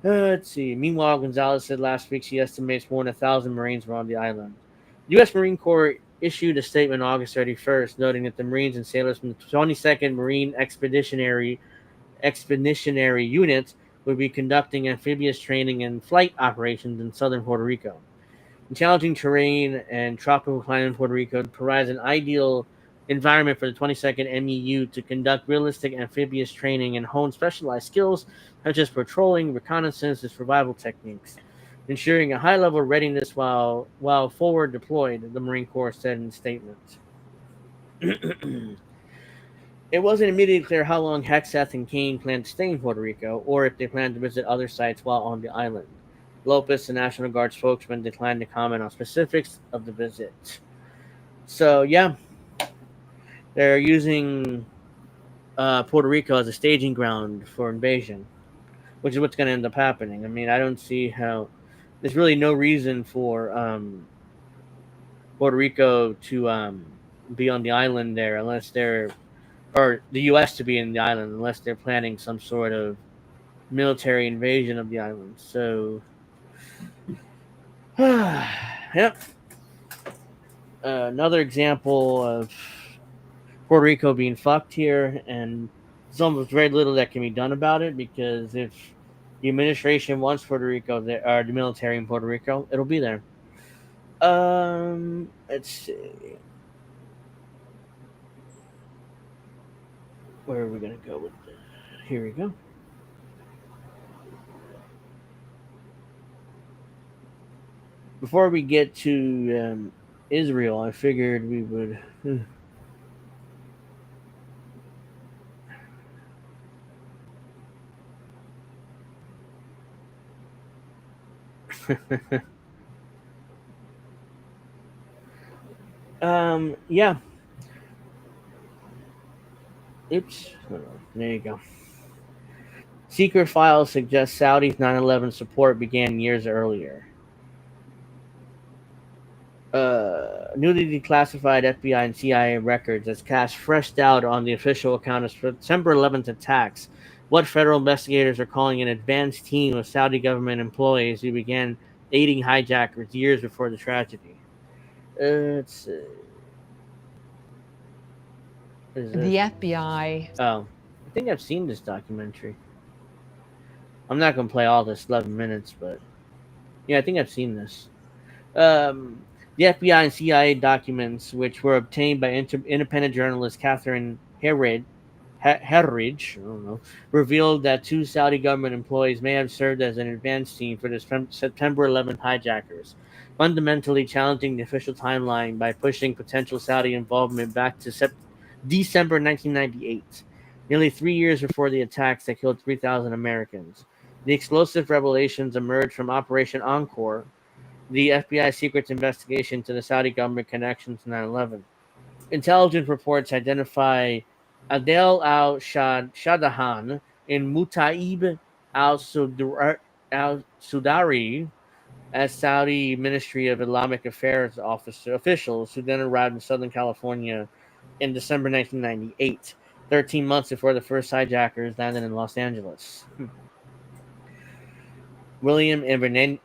let's see. Meanwhile, Gonzalez said last week she estimates more than 1,000 Marines were on the island. The U.S. Marine Corps issued a statement on August 31st, noting that the Marines and sailors from the 22nd Marine Expeditionary Unit would be conducting amphibious training and flight operations in southern Puerto Rico. The challenging terrain and tropical climate in Puerto Rico provides an ideal environment for the 22nd MEU to conduct realistic amphibious training and hone specialized skills such as patrolling, reconnaissance, and survival techniques, ensuring a high level of readiness while forward deployed, the Marine Corps said in a statement. It wasn't immediately clear how long Hexeth and Kane planned to stay in Puerto Rico, or if they planned to visit other sites while on the island. Lopez, the National Guard spokesman, declined to comment on specifics of the visit. So, yeah, they're using Puerto Rico as a staging ground for invasion, which is what's going to end up happening. I mean, I don't see how... There's really no reason for Puerto Rico to be on the island there unless they're... or the U.S. to be in the island unless they're planning some sort of military invasion of the island. So, yep. Another example of Puerto Rico being fucked here, and there's almost very little that can be done about it, because if the administration wants Puerto Rico there, or the military in Puerto Rico, it'll be there. Let's see. Where are we going to go with this? Here we go. Before we get to Israel, I figured we would... yeah. Oops. There you go. Secret files suggest Saudi's 9/11 support began years earlier. newly declassified FBI and CIA records as cast fresh doubt on the official account of September 11th attacks. What federal investigators are calling an advanced team of Saudi government employees who began aiding hijackers years before the tragedy. It's what is this? The FBI. Oh, I think I've seen this documentary. I'm not gonna play all this 11 minutes, but yeah, I think I've seen this. Um, the FBI and CIA documents, which were obtained by independent journalist Catherine Herridge, I don't know, revealed that two Saudi government employees may have served as an advance team for the September 11th hijackers, fundamentally challenging the official timeline by pushing potential Saudi involvement back to December 1998, nearly 3 years before the attacks that killed 3,000 Americans. The explosive revelations emerged from Operation Encore, the FBI secret's investigation to the Saudi government connection to 9/11. Intelligence reports identify Adel al-Shadahan and Mutaib al-Sudari as Saudi Ministry of Islamic Affairs officials who then arrived in Southern California in December 1998, 13 months before the first hijackers landed in Los Angeles. William Evanina,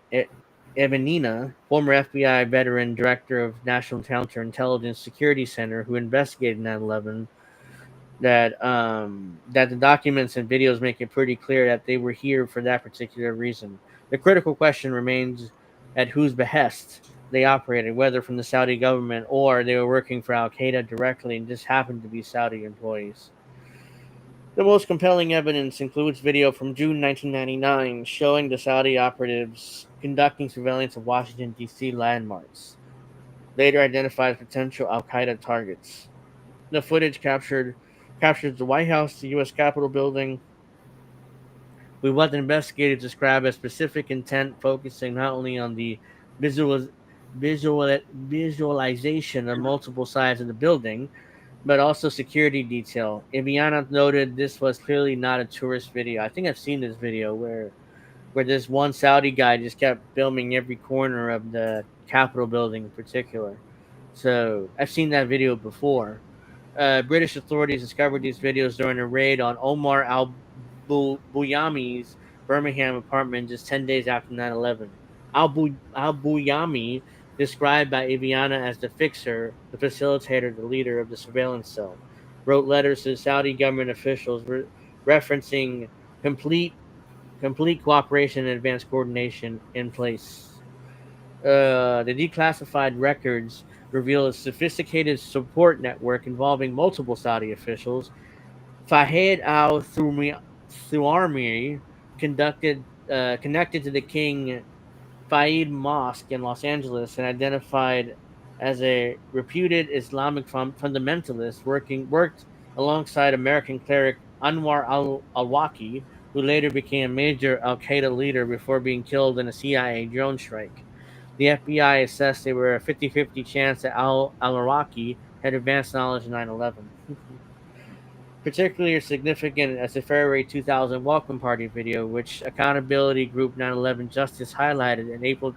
former FBI veteran director of National Counterintelligence Security Center who investigated 9/11, that the documents and videos make it pretty clear that they were here for that particular reason. The critical question remains at whose behest they operated, whether from the Saudi government or they were working for Al Qaeda directly and just happened to be Saudi employees. The most compelling evidence includes video from June 1999 showing the Saudi operatives conducting surveillance of Washington, D.C. landmarks, later identified as potential Al Qaeda targets. The footage captures the White House, the U.S. Capitol building, with what investigators describe as specific intent, focusing not only on the visual, visualization of multiple sides of the building, but also security detail. Ibiana noted this was clearly not a tourist video. I think I've seen this video where this one Saudi guy just kept filming every corner of the Capitol building in particular. So I've seen that video before. British authorities discovered these videos during a raid on Omar al Buyami's Birmingham apartment just 10 days after 9/11. Al Buyami, described by Iviana as the fixer, the facilitator, the leader of the surveillance cell, wrote letters to Saudi government officials referencing complete cooperation and advanced coordination in place. The declassified records reveal a sophisticated support network involving multiple Saudi officials. Fahed al Thuarmi connected to the King Fayed Mosque in Los Angeles and identified as a reputed Islamic fundamentalist worked alongside American cleric Anwar al-Awlaki, who later became a major al-Qaeda leader before being killed in a CIA drone strike. The FBI assessed there were a 50-50 chance that al-Awlaki had advanced knowledge of 9/11. Particularly significant as the February 2000 Welcome Party video, which accountability group 9/11 Justice highlighted in April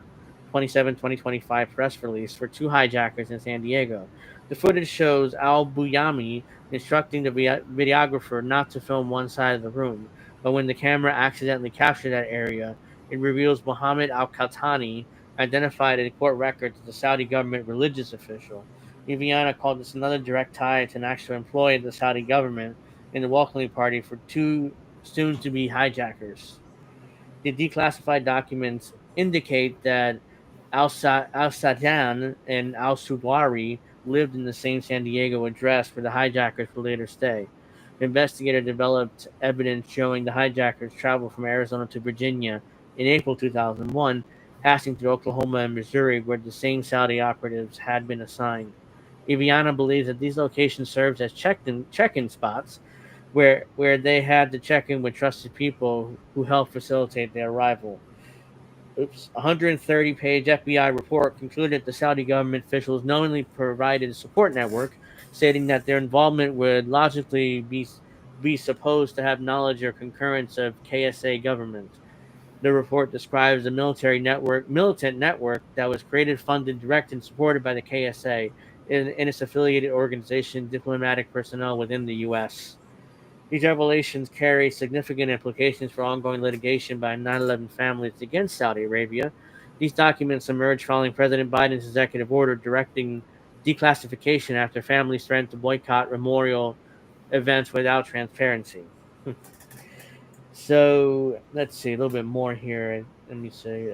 27, 2025 press release for two hijackers in San Diego. The footage shows Al Buyami instructing the videographer not to film one side of the room, but when the camera accidentally captured that area, it reveals Mohammed Al-Khatani, identified in court records as a Saudi government religious official. Viviana called this another direct tie to an actual employee of the Saudi government in the welcoming party for two soon-to-be hijackers. The declassified documents indicate that Al-Sadan and Al-Sudwari lived in the same San Diego address where the hijackers would later stay. The investigator developed evidence showing the hijackers traveled from Arizona to Virginia in April 2001, passing through Oklahoma and Missouri where the same Saudi operatives had been assigned. Iviana believes that these locations served as check-in spots where they had to check in with trusted people who helped facilitate their arrival. A 130-page FBI report concluded the Saudi government officials knowingly provided a support network, stating that their involvement would logically be supposed to have knowledge or concurrence of KSA government. The report describes a militant network that was created, funded, directed, and supported by the KSA and its affiliated organization, diplomatic personnel within the U.S. These revelations carry significant implications for ongoing litigation by 9/11 families against Saudi Arabia. These documents emerged following President Biden's executive order directing declassification after families threatened to boycott memorial events without transparency. So let's see a little bit more here. Let me say,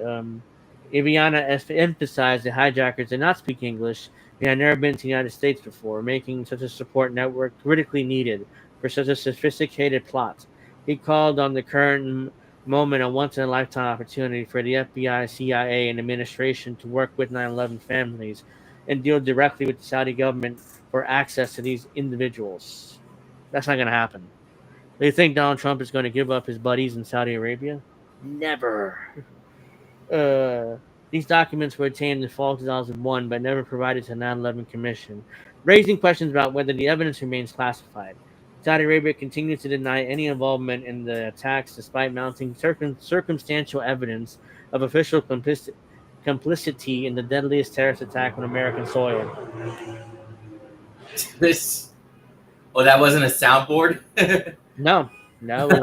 Iviana emphasized that hijackers did not speak English and had never been to the United States before, making such a support network critically needed for such a sophisticated plot. He called on the current moment a once in a lifetime opportunity for the FBI, CIA, and administration to work with 9/11 families and deal directly with the Saudi government for access to these individuals. That's not going to happen. Do you think Donald Trump is going to give up his buddies in Saudi Arabia? Never. Uh, these documents were obtained in fall 2001 but never provided to the 9/11 Commission, raising questions about whether the evidence remains classified. Saudi Arabia continues to deny any involvement in the attacks despite mounting circumstantial evidence of official complicity in the deadliest terrorist attack on American soil. This. Oh, that wasn't a soundboard. No, that was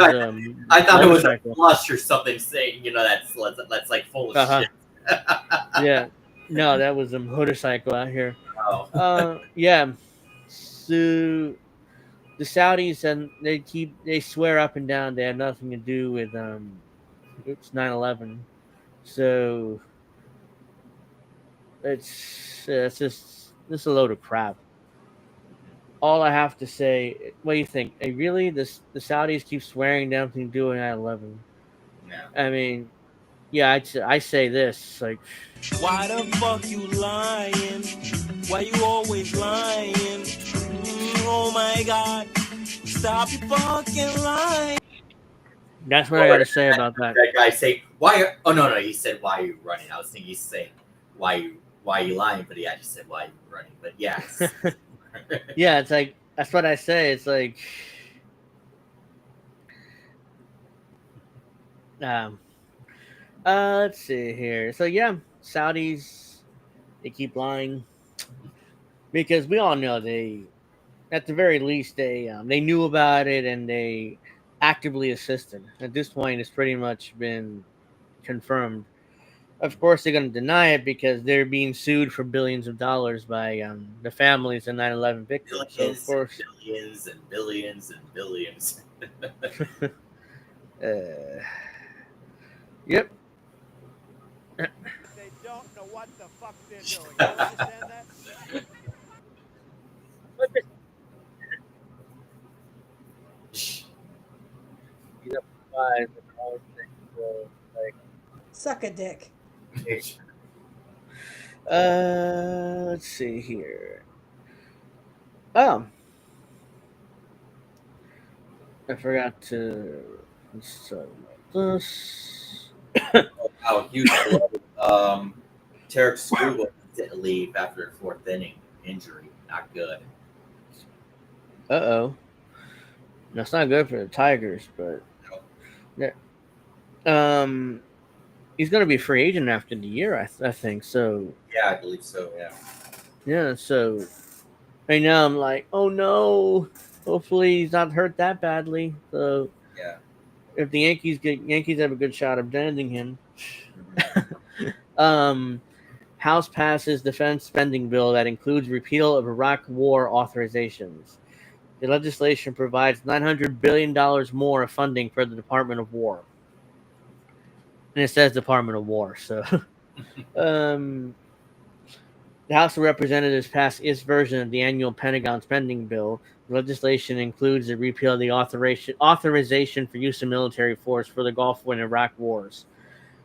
I thought it was a motorcycle. flush or something saying, that's like full of Uh-huh. shit. Yeah, no, that was a motorcycle out here. Oh. Yeah. So the Saudis and they swear up and down they have nothing to do with it's 9/11. So it's just a load of crap. All I have to say, what do you think? Really, the Saudis keep swearing they have nothing to do with 9/11. Yeah. I mean, yeah, I say this like, Why the fuck you lying? Why you always lying? Oh my god. Stop your fucking lying. that's what I got to say about that. That guy say, why? Oh, no, he said, why are you running? I was thinking he's saying, why are you lying? But he actually said, why are you running? But yes. Yeah, it's like, that's what I say. It's like, let's see here. So yeah, Saudis, they keep lying because we all know they, at the very least, they knew about it and they actively assisted. At this point, it's pretty much been confirmed. Of course, they're going to deny it because they're being sued for billions of dollars by the families of 9/11 victims. So of course, billions and billions and billions. Yep. They don't know what the fuck they're doing. You understand that? Suck a dick. Let's see here. Oh, I forgot to. Let's talk about this. How huge Tarek Skubal didn't leave after the fourth inning injury. Not good. That's not good for the Tigers, but yeah. He's gonna be a free agent after the year, I think. So Yeah, I believe so. Yeah. yeah. So right now I'm like, oh no. Hopefully he's not hurt that badly. So Yeah. if the Yankees have a good shot of landing him. House passes defense spending bill that includes repeal of Iraq War authorizations. The legislation provides $900 billion more of funding for the Department of War. And it says Department of War. So the House of Representatives passed its version of the annual Pentagon spending bill. The legislation includes the repeal of the authorization for use of military force for the Gulf and Iraq wars.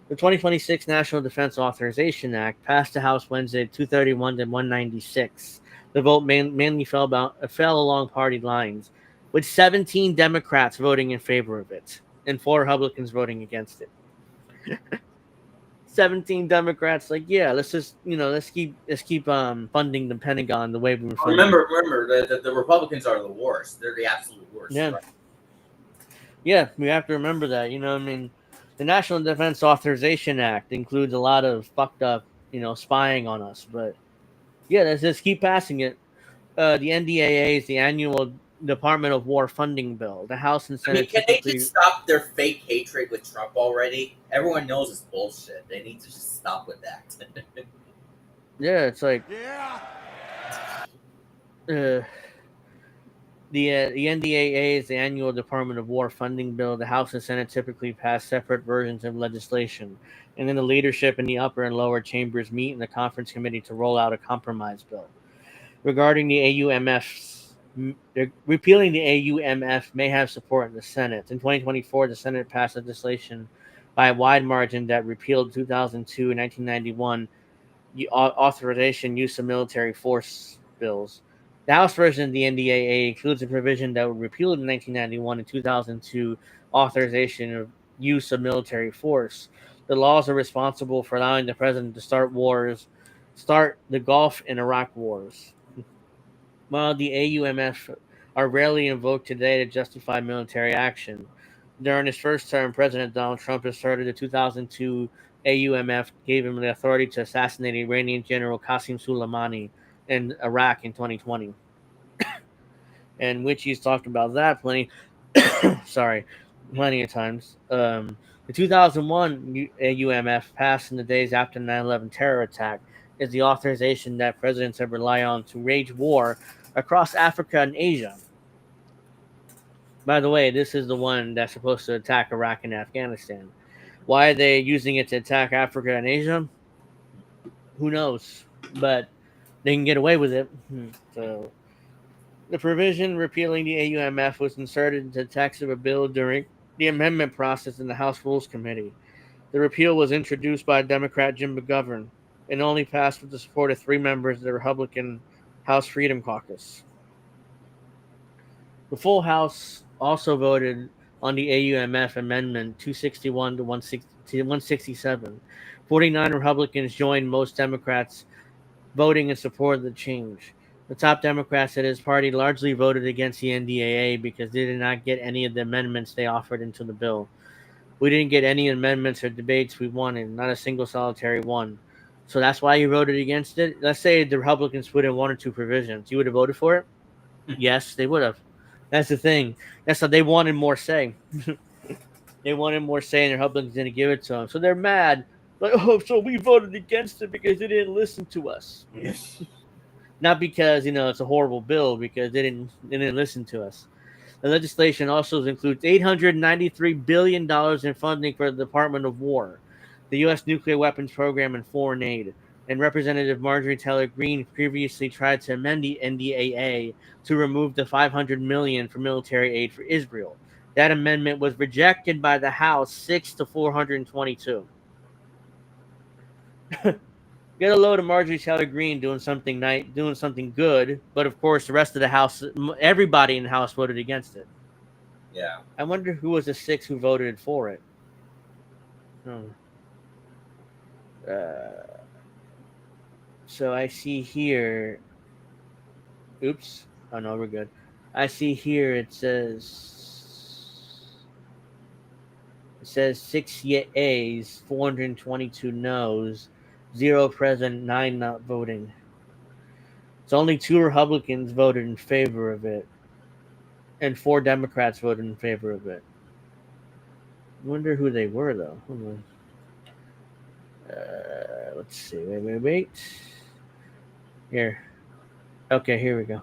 The 2026 National Defense Authorization Act passed the House Wednesday 231 to 196. The vote mainly fell along party lines, with 17 Democrats voting in favor of it and 4 Republicans voting against it. 17 Democrats like, yeah, let's keep funding the Pentagon the way we were funding. Remember, the Republicans are the worst. They're the absolute worst. Yeah. Right? Yeah, we have to remember that. You know what I mean? The National Defense Authorization Act includes a lot of fucked up, spying on us. But yeah, let's just keep passing it. The NDAA is the annual Department of War funding bill. The House and I mean, Senate can they typically, just stop their fake hatred with Trump already? Everyone knows it's bullshit. They need to just stop with that. yeah, it's like Yeah. uh, the NDAA is the annual Department of War funding bill. The House and Senate typically pass separate versions of legislation, and then the leadership in the upper and lower chambers meet in the conference committee to roll out a compromise bill. Regarding the AUMFs, repealing the AUMF may have support in the Senate. In 2024, the Senate passed legislation by a wide margin that repealed 2002 and 1991 authorization use of military force bills. The House version of the NDAA includes a provision that would repeal the 1991 and 2002 authorization of use of military force. The laws are responsible for allowing the president to start the Gulf and Iraq wars. While the AUMF are rarely invoked today to justify military action, during his first term, President Donald Trump asserted the 2002 AUMF gave him the authority to assassinate Iranian General Qasem Soleimani in Iraq in 2020. And Witchy's talked about that plenty. Sorry, plenty of times. The 2001 AUMF, passed in the days after the 9/11 terror attack, is the authorization that presidents have relied on to wage war across Africa and Asia. By the way, this is the one that's supposed to attack Iraq and Afghanistan. Why are they using it to attack Africa and Asia? Who knows? But they can get away with it. So the provision repealing the AUMF was inserted into the text of a bill during the amendment process in the House Rules Committee. The repeal was introduced by Democrat Jim McGovern and only passed with the support of 3 members of the Republican House Freedom Caucus. The full House also voted on the AUMF Amendment 261 to 167. 49 Republicans joined most Democrats voting in support of the change. The top Democrats at his party largely voted against the NDAA because they did not get any of the amendments they offered into the bill. We didn't get any amendments or debates we wanted, not a single solitary one. So that's why you voted against it. Let's say the Republicans put in 1 or 2 provisions. You would have voted for it? Yes, they would have. That's the thing. That's how they wanted more say. They wanted more say, and the Republicans didn't give it to them. So they're mad. Like, oh, so we voted against it because they didn't listen to us. Not because it's a horrible bill, because they didn't listen to us. The legislation also includes $893 billion in funding for the Department of War, the U.S. nuclear weapons program, and foreign aid. And Representative Marjorie Taylor Greene previously tried to amend the NDAA to remove the $500 million for military aid for Israel. That amendment was rejected by the House 6-422. Get a load of Marjorie Taylor Greene doing something doing something good, but of course the rest of the House, everybody in the House voted against it. Yeah. I wonder who was the 6 who voted for it. So I see here. Oops. Oh no, we're good. I see here it says 6 yeas, 422 no's, 0 present, 9 not voting. So only 2 Republicans voted in favor of it, and 4 Democrats voted in favor of it. I wonder who they were, though. Hold on. Let's see. Wait. Here. Okay, here we go.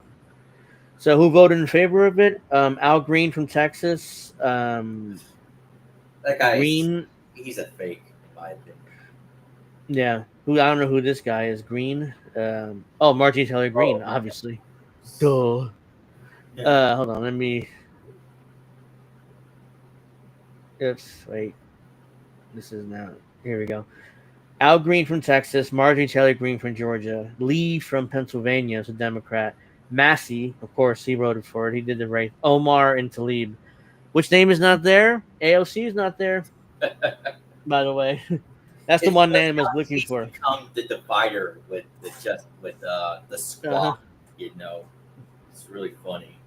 So who voted in favor of it? Al Green from Texas. That guy, Green. he's a fake, in my opinion. Yeah. I don't know who this guy is. Green. Marjorie Taylor Greene, obviously. Duh. Hold on. Let me. Oops. Wait. This is now. Here we go. Al Green from Texas, Marjorie Taylor Greene from Georgia, Lee from Pennsylvania is a Democrat, Massey, of course, he voted for it. He did the right. Omar and Tlaib. Which name is not there? AOC is not there, by the way. That's the one name I was looking for. Become the divider with the squad. It's really funny.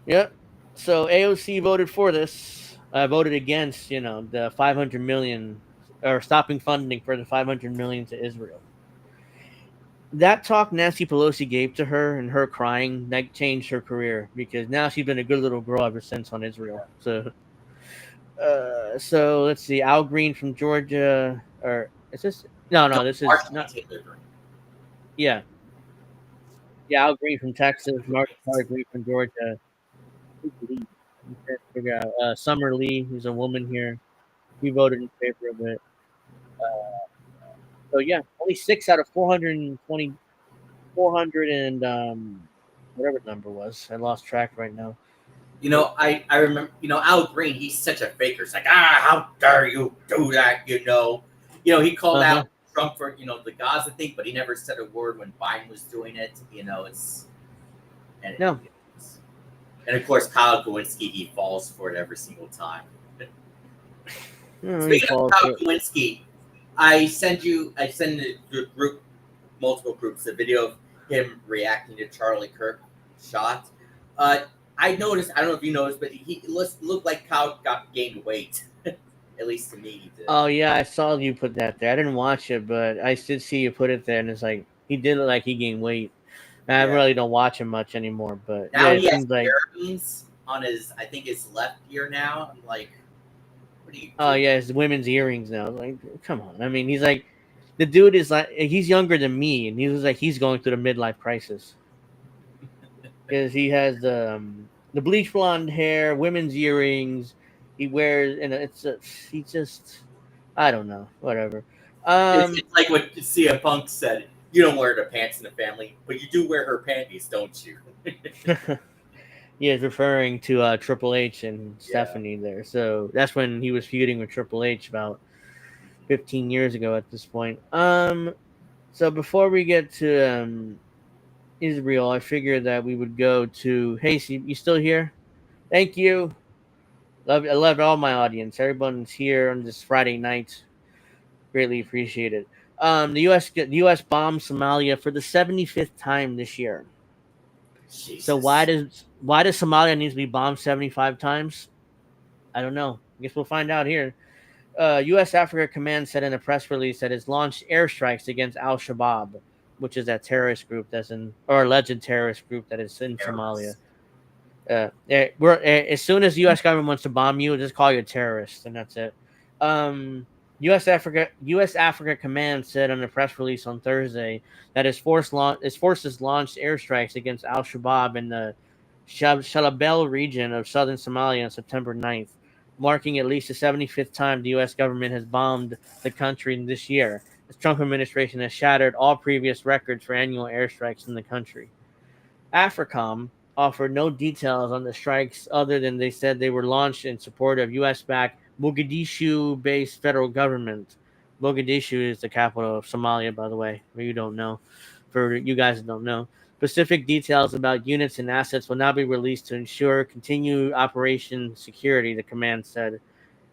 Yep. So AOC voted for this. voted against, the 500 million or stopping funding for the 500 million to Israel. That talk Nancy Pelosi gave to her and her crying that changed her career because now she's been a good little girl ever since on Israel. So let's see. Al Green from Georgia, or is this? No, this is Marjorie not. Taylor Greene. Yeah, yeah. Al Green from Texas, Mark Green from Georgia. Who's Lee? I'm trying to figure out. Summer Lee, who's a woman here. He voted in favor of it. So yeah, only 6 out of 420, 400 and whatever the number was. I lost track right now. I remember, Al Green, he's such a faker. It's like, how dare you do that, he called Uh-huh. out Trump for, the Gaza thing, but he never said a word when Biden was doing it, and, No. and of course, Kyle Gawinski, he falls for it every single time. He Speaking of falls Kyle for it. Gawinski, I send the group, multiple groups, a video of him reacting to Charlie Kirk shot. I noticed, I don't know if you noticed, but he looked like Kyle gained weight. At least to me, he did. Oh yeah, I saw you put that there. I didn't watch it, but I did see you put it there, and it's like he did look like he gained weight. I Yeah. really don't watch him much anymore, but Now yeah, he it has seems like. earrings on I think his left ear now. I'm like, what are you doing? Oh yeah, his women's earrings now. Like, come on. I mean, he's like, the dude is like, he's younger than me, and he was like, he's going through the midlife crisis because he has the bleach blonde hair, women's earrings. He wears, and he just, I don't know, whatever. It's like what CM Punk said. You don't wear the pants in the family, but you do wear her panties, don't you? He is referring to Triple H and Stephanie there. So that's when he was feuding with Triple H about 15 years ago at this point. So before we get to Israel, I figured that we would go to. Hey, you still here? Thank you. I love all my audience. Everyone's here on this Friday night. Greatly appreciate it. The U.S. bombed Somalia for the 75th time this year. Jesus. So why does Somalia need to be bombed 75 times? I don't know. I guess we'll find out here. U.S. Africa Command said in a press release that it's launched airstrikes against Al Shabaab, which is that terrorist group or alleged terrorist group that is in Somalia. As soon as the U.S. government wants to bomb you, just call you a terrorist, and that's it. U.S. Africa Command said in a press release on Thursday that its forces launched airstrikes against Al Shabaab in the Shalabel region of southern Somalia on September 9th, marking at least the 75th time the U.S. government has bombed the country this year. The Trump administration has shattered all previous records for annual airstrikes in the country. AFRICOM offered no details on the strikes other than they said they were launched in support of U.S.-backed Mogadishu-based federal government. Mogadishu is the capital of Somalia, by the way, for you don't know. For you guys that don't know. Specific details about units and assets will now be released to ensure continued operation security, the command said.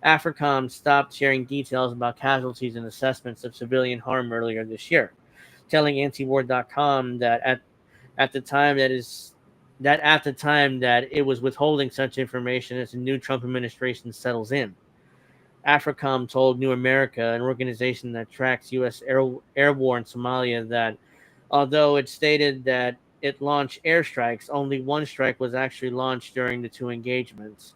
AFRICOM stopped sharing details about casualties and assessments of civilian harm earlier this year, telling antiwar.com that at the time that it was withholding such information as the new Trump administration settles in. AFRICOM told New America, an organization that tracks U.S. air war in Somalia, that although it stated that it launched airstrikes, only one strike was actually launched during the two engagements.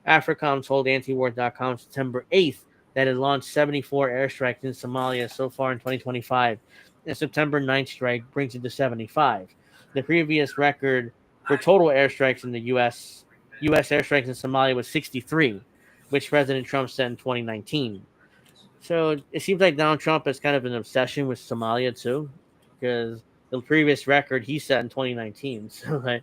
AFRICOM told antiwar.com September 8th that it launched 74 airstrikes in Somalia so far in 2025. The September 9th strike brings it to 75. The previous record for total airstrikes in the U.S. airstrikes in Somalia was 63, which President Trump set in 2019. So it seems like Donald Trump has kind of an obsession with Somalia too, because the previous record he set in 2019. So like,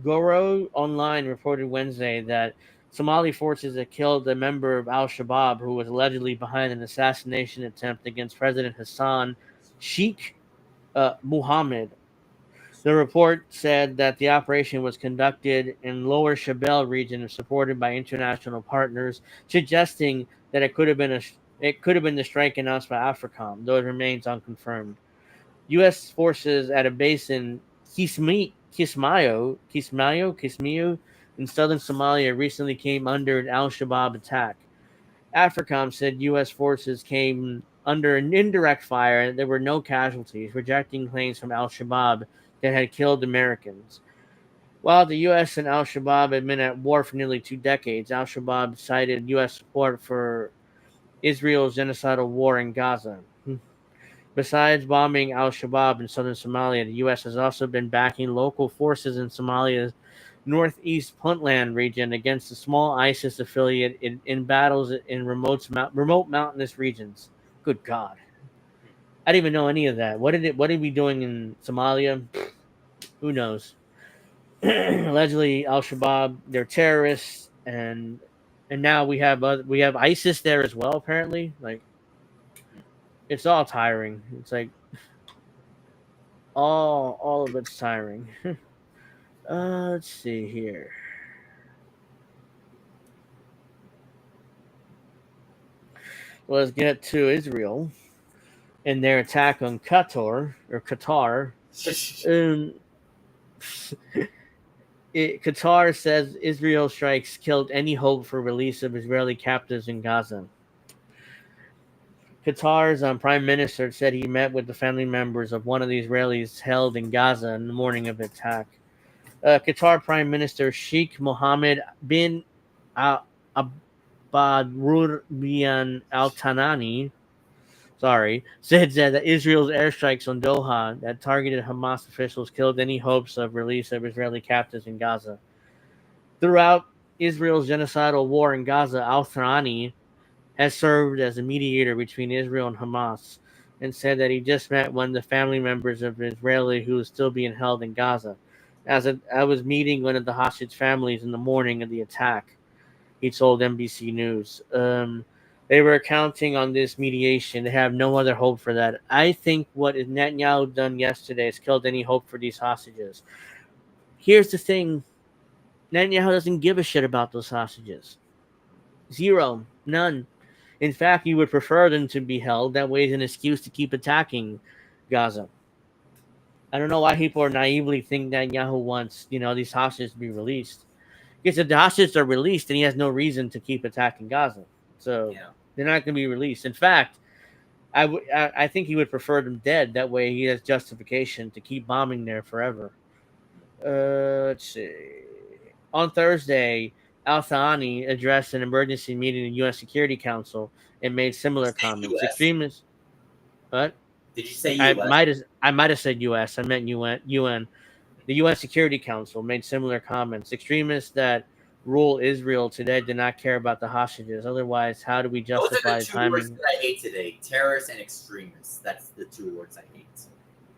Goro Online reported Wednesday that Somali forces had killed a member of Al Shabaab who was allegedly behind an assassination attempt against President Hassan Sheikh Mohammed. The report said that the operation was conducted in Lower Shabelle region and supported by international partners, suggesting that it could have been the strike announced by AFRICOM, though it remains unconfirmed. U.S. forces at a base in Kismayo, in southern Somalia recently came under an al-Shabaab attack. AFRICOM said U.S. forces came under an indirect fire and there were no casualties, rejecting claims from al-Shabaab that had killed Americans. While the U.S. and al-Shabaab had been at war for nearly 2 decades, al-Shabaab cited U.S. support for Israel's genocidal war in Gaza. Besides bombing al-Shabaab in southern Somalia, the U.S. has also been backing local forces in Somalia's northeast Puntland region against a small ISIS affiliate in battles in remote mountainous regions. Good God. I didn't even know any of that. What did we doing in Somalia? Who knows? Allegedly, Al Shabaab, they're terrorists, and now we have ISIS there as well. Apparently, like it's all tiring. It's like all of it's tiring. Let's see here. Let's get to Israel and their attack on Qatar. Um, Qatar says Israel strikes killed any hope for release of Israeli captives in Gaza. Qatar's prime minister said he met with the family members of one of the Israelis held in Gaza in the morning of the attack. Qatar Prime Minister Sheikh Mohammed bin Abdulrahman Al Thani said that Israel's airstrikes on Doha that targeted Hamas officials killed any hopes of release of Israeli captives in Gaza. Throughout Israel's genocidal war in Gaza, Al Thani has served as a mediator between Israel and Hamas and said that he just met one of the family members of an Israeli who is still being held in Gaza. I was meeting one of the hostage families in the morning of the attack, he told NBC News. They were counting on this mediation. They have no other hope for that. I think what Netanyahu done yesterday has killed any hope for these hostages. Here's the thing. Netanyahu doesn't give a shit about those hostages. Zero. None. In fact, he would prefer them to be held. That way is an excuse to keep attacking Gaza. I don't know why people are naively think that Netanyahu wants, these hostages to be released. Because if the hostages are released, then he has no reason to keep attacking Gaza. So they're not going to be released. In fact, I think he would prefer them dead. That way he has justification to keep bombing there forever. Let's see. On Thursday, Al-Thani addressed an emergency meeting in the U.S. Security Council and made similar comments. US? Extremists. What? Did you say US? I might have said U.S. I meant UN. The U.S. Security Council made similar comments. Extremists that rule Israel today do not care about the hostages. Otherwise, how do we justify Those are the two words timing? that I hate today: terrorists and extremists. That's the two words I hate.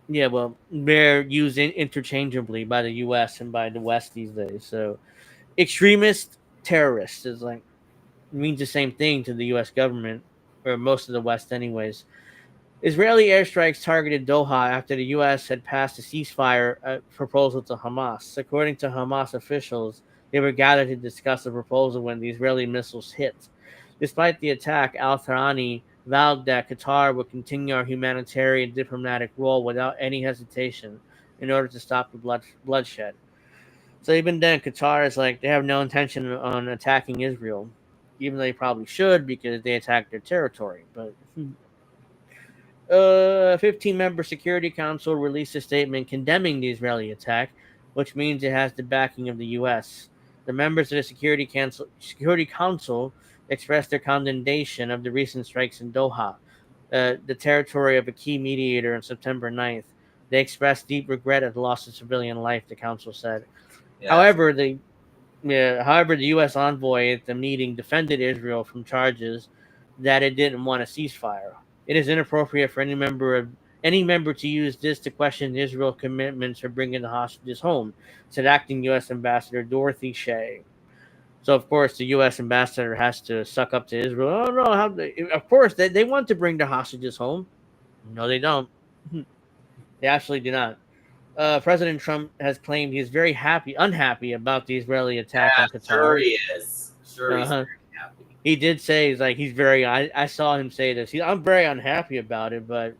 Yeah, well, they're used interchangeably by the U.S. and by the West these days. So, extremist, terrorist is like means the same thing to the U.S. government or most of the West, anyways. Israeli airstrikes targeted Doha after the U.S. had passed a ceasefire proposal to Hamas. According to Hamas officials, they were gathered to discuss the proposal when the Israeli missiles hit. Despite the attack, Al-Thani vowed that Qatar would continue our humanitarian diplomatic role without any hesitation in order to stop the bloodshed. So even then, Qatar is like, they have no intention on attacking Israel, even though they probably should because they attacked their territory. But 15-member Security Council released a statement condemning the Israeli attack, which means it has the backing of the U.S. The members of the Security Council expressed their condemnation of the recent strikes in Doha, the territory of a key mediator on September 9th. They expressed deep regret at the loss of civilian life, the council said. Yeah. However, the U.S. envoy at the meeting defended Israel from charges that it didn't want a ceasefire. It is inappropriate for any member to use this to question Israel's commitments for bringing the hostages home, said acting U.S. Ambassador Dorothy Shea. So, of course, the U.S. ambassador has to suck up to Israel. Oh, no, of course, they want to bring the hostages home. No, they don't. They absolutely do not. President Trump has claimed he's very unhappy about the Israeli attack on Qatar. Sure he is. Sure he's very happy. He did say, he's very, I saw him say this. I'm very unhappy about it, but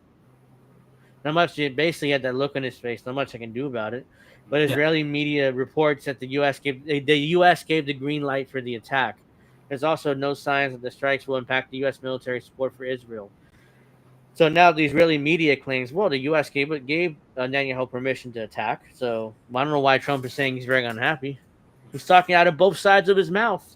Not much. He basically had that look on his face. Not much I can do about it. But Israeli media reports that the U.S. gave the green light for the attack. There's also no signs that the strikes will impact the U.S. military support for Israel. So now the Israeli media claims, well, the U.S. gave Netanyahu permission to attack. So I don't know why Trump is saying he's very unhappy. He's talking out of both sides of his mouth.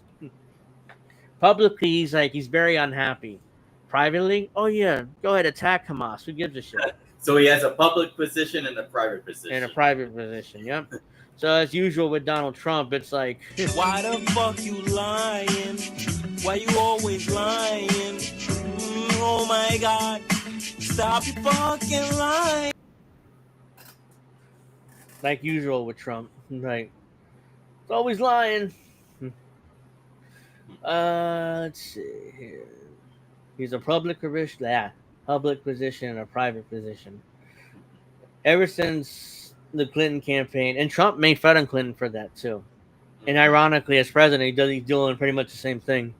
Publicly, he's very unhappy. Privately, oh yeah, go ahead, attack Hamas. Who gives a shit? So he has a public position and a private position. In a private position, yep. So as usual with Donald Trump, it's like, why the fuck you lying? Why you always lying? Oh my God, stop you fucking lying. Like usual with Trump, right? It's always lying. Let's see here. He's a public position and a private position. Ever since the Clinton campaign, and Trump made fun of Clinton for that too. And ironically, as president, he's doing pretty much the same thing.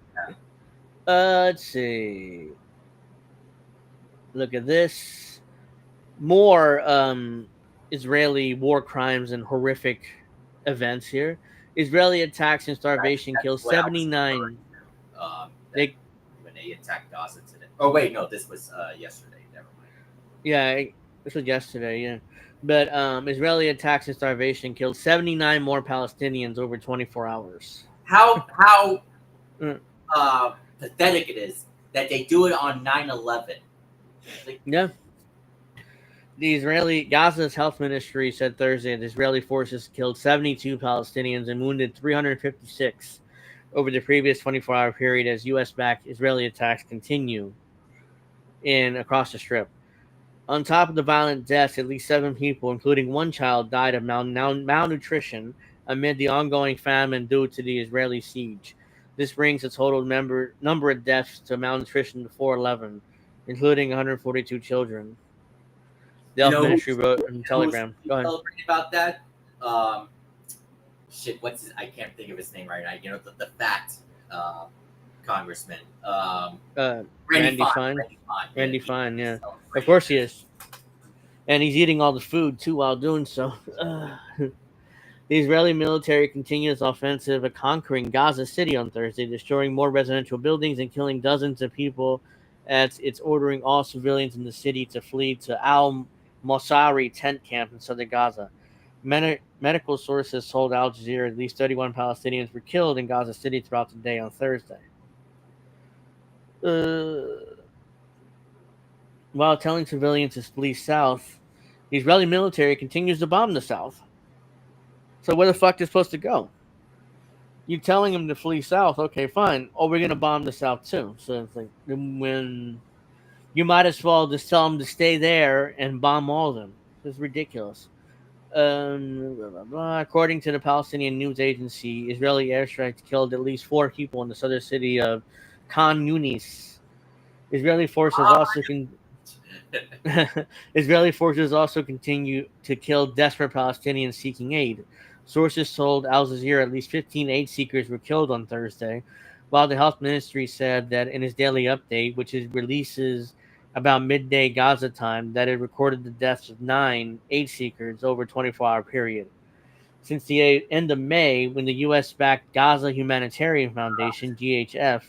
Let's see. Look at this. More Israeli war crimes and horrific events here. Israeli attacks and starvation kill 79. When they attacked Gaza today. Oh wait, no, this was yesterday. Never mind. Yeah, this was yesterday. Yeah, but Israeli attacks and starvation killed 79 more Palestinians over 24 hours. How pathetic it is that they do it on 9/11. Yeah. The Gaza's health ministry said Thursday that Israeli forces killed 72 Palestinians and wounded 356 over the previous 24-hour period as U.S.-backed Israeli attacks continue across the Strip. On top of the violent deaths, at least 7 people, including 1 child, died of malnutrition amid the ongoing famine due to the Israeli siege. This brings the total number of deaths to malnutrition to 411, including 142 children. The health ministry wrote in Telegram. Go ahead. About that? I can't think of his name right now. You know, the fat congressman. Randy Fine, yeah. Of course he is. And he's eating all the food, too, while doing so. The Israeli military continues offensive at conquering Gaza City on Thursday, destroying more residential buildings and killing dozens of people as it's ordering all civilians in the city to flee to Al-Mosari tent camp in southern Gaza. Medical sources told Al Jazeera at least 31 Palestinians were killed in Gaza City throughout the day on Thursday. While telling civilians to flee south, the Israeli military continues to bomb the south. So where the fuck are they supposed to go? You telling them to flee south, okay, fine. Oh, we're gonna bomb the south too. So it's like when you might as well just tell them to stay there and bomb all of them. It's ridiculous. According to the Palestinian news agency, Israeli airstrikes killed at least 4 people in the southern city of Khan Yunis. Israeli forces also continue to kill desperate Palestinians seeking aid. Sources told Al Jazeera at least 15 aid seekers were killed on Thursday, while the health ministry said that in its daily update, which it releases about midday Gaza time, that it recorded the deaths of 9 aid seekers over a 24-hour period. Since the end of May, when the U.S.-backed Gaza Humanitarian Foundation, GHF,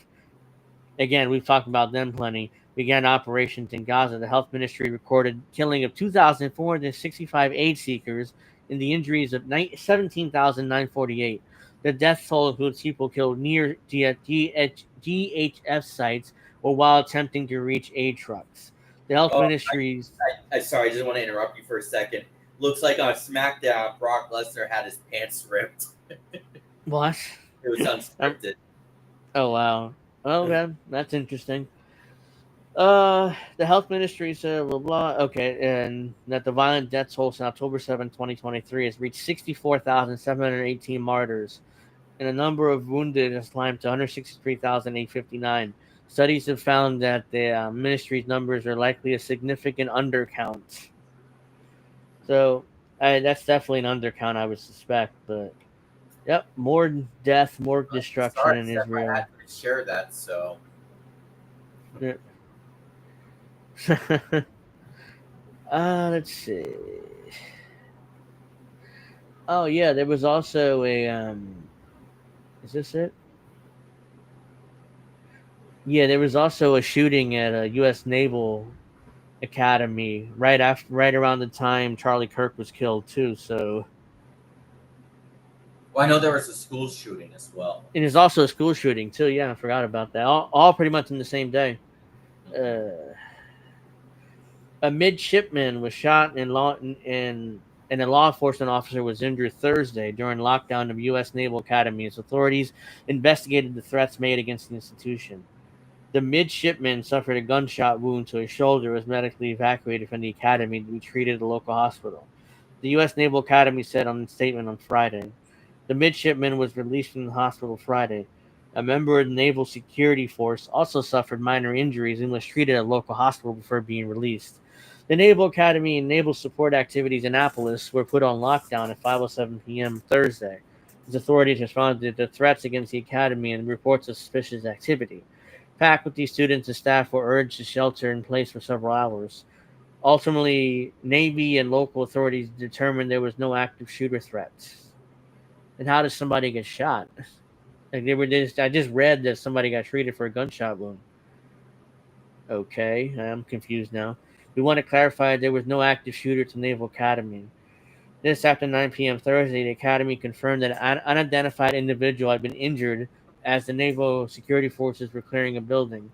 again, we've talked about them plenty, began operations in Gaza, the health ministry recorded killing of 2,465 aid seekers and the injuries of 17,948. The death toll includes people killed near GHF sites or while attempting to reach aid trucks. The health ministries... Sorry, I just want to interrupt you for a second. Looks like on SmackDown, Brock Lesnar had his pants ripped. What? It was unscripted. Oh, wow. Okay, that's interesting. The health ministry said, blah, blah. Okay, and that the violent death toll since October 7, 2023 has reached 64,718 martyrs, and the number of wounded has climbed to 163,859. Studies have found that the ministry's numbers are likely a significant undercount. So, that's definitely an undercount, I would suspect, but yep, more death, more destruction in Israel. I had to share that, so... Yeah. Let's see. Oh yeah, there was also a is this it? Yeah, there was also a shooting at a U.S. Naval Academy right around the time Charlie Kirk was killed too. So, Well, I know there was a school shooting as well. and there's also a school shooting too. Yeah, I forgot about that. All pretty much in the same day. A midshipman was shot and a law enforcement officer was injured Thursday during lockdown of U.S. Naval Academy as authorities investigated the threats made against the institution. The midshipman suffered a gunshot wound to his shoulder and was medically evacuated from the academy to be treated at a local hospital. The U.S. Naval Academy said on a statement on Friday. The midshipman was released from the hospital Friday. A member of the Naval Security Force also suffered minor injuries and was treated at a local hospital before being released. The Naval Academy and Naval Support Activities in Annapolis were put on lockdown at 5:07 p.m. Thursday, as authorities responded to threats against the academy and reports of suspicious activity. Faculty, students, and staff were urged to shelter in place for several hours. Ultimately, Navy and local authorities determined there was no active shooter threats. And how does somebody get shot? Like I just read that somebody got treated for a gunshot wound. Okay, I'm confused now. We want to clarify there was no active shooter to Naval Academy. This after 9 p.m. Thursday, the Academy confirmed that an unidentified individual had been injured as the Naval Security Forces were clearing a building.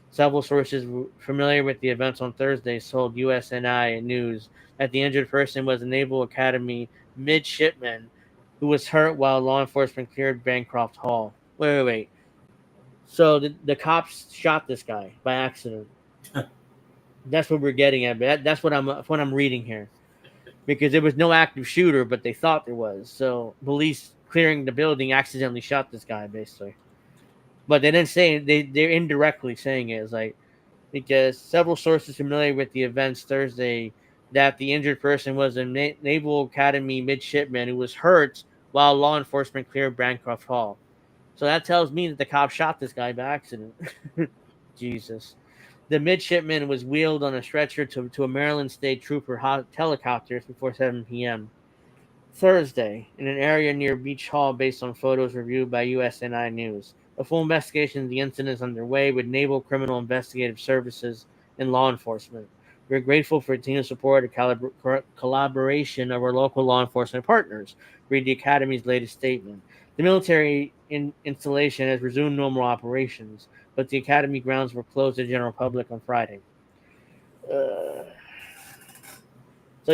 Several sources familiar with the events on Thursday told USNI News that the injured person was a Naval Academy midshipman who was hurt while law enforcement cleared Bancroft Hall. Wait. So the cops shot this guy by accident. That's what we're getting at. But that's what I'm reading here, because there was no active shooter, but they thought there was. So police clearing the building accidentally shot this guy, basically. But they didn't say they're indirectly saying it. It's like because several sources familiar with the events Thursday that the injured person was a Naval Academy midshipman who was hurt while law enforcement cleared Bancroft Hall. So that tells me that the cop shot this guy by accident. Jesus. The midshipman was wheeled on a stretcher to a Maryland State Trooper helicopter before 7 p.m. Thursday in an area near Beach Hall based on photos reviewed by USNI News. A full investigation of the incident is underway with Naval Criminal Investigative Services and law enforcement. We're grateful for continued support and collaboration of our local law enforcement partners, read the Academy's latest statement. The military installation has resumed normal operations, but the Academy grounds were closed to the general public on Friday. So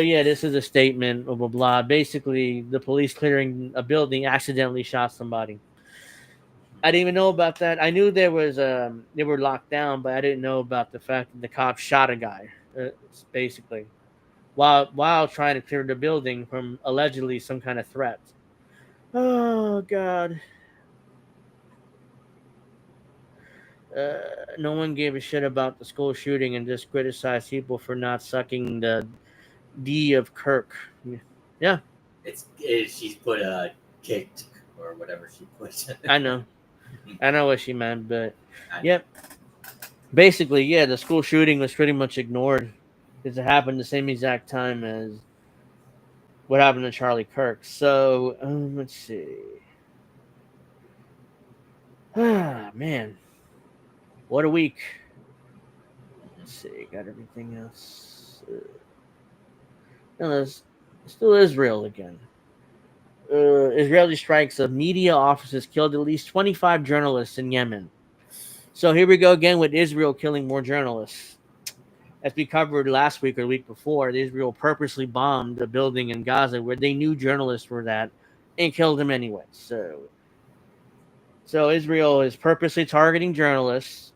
yeah, this is a statement, blah blah blah. Basically, the police clearing a building accidentally shot somebody. I didn't even know about that. I knew there was they were locked down, but I didn't know about the fact that the cops shot a guy. Basically, while trying to clear the building from allegedly some kind of threat. Oh God. No one gave a shit about the school shooting and just criticized people for not sucking the D of Kirk. Yeah, She's put kicked or whatever she put. I know what she meant, but yep. Basically, yeah, the school shooting was pretty much ignored because it happened the same exact time as what happened to Charlie Kirk. So let's see. Ah man, what a week. Let's see, got everything else. No, there's still Israel again. Israeli strikes of media offices killed at least 25 journalists in Yemen. So here we go again with Israel killing more journalists. As we covered last week or the week before, Israel purposely bombed a building in Gaza where they knew journalists were at and killed them anyway. So Israel is purposely targeting journalists.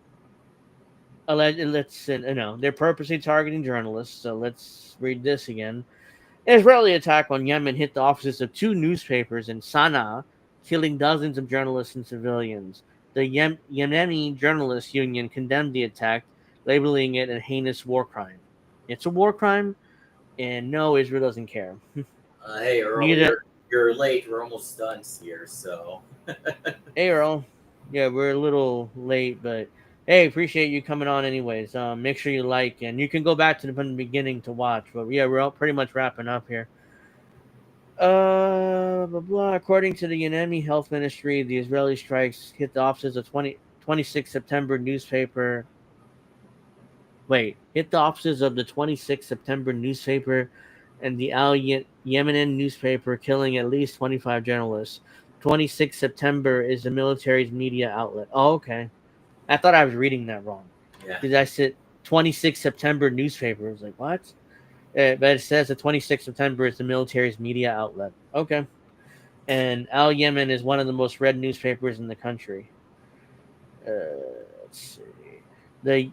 They're purposely targeting journalists. So let's read this again. An Israeli attack on Yemen hit the offices of two newspapers in Sana'a, killing dozens of journalists and civilians. The Yemeni Journalists Union condemned the attack, labeling it a heinous war crime. It's a war crime, and no, Israel doesn't care. Hey, Earl, you're late. We're almost done here, so. Hey, Earl. Yeah, we're a little late, but Hey, appreciate you coming on anyways. Make sure you like, and you can go back to from the beginning to watch. But yeah, we're all pretty much wrapping up here. Blah, blah. According to the Yenemi Health Ministry, the Israeli strikes hit the offices of 26 September newspaper. Wait, hit the offices of the 26 September newspaper and the Al Yemenen newspaper, killing at least 25 journalists. 26 September is the military's media outlet. Oh, okay. I thought I was reading that wrong. Yeah. Because I said 26 September newspaper. I was like, what? But it says the 26th September is the military's media outlet. Okay. And Al Yemen is one of the most read newspapers in the country. Let's see. The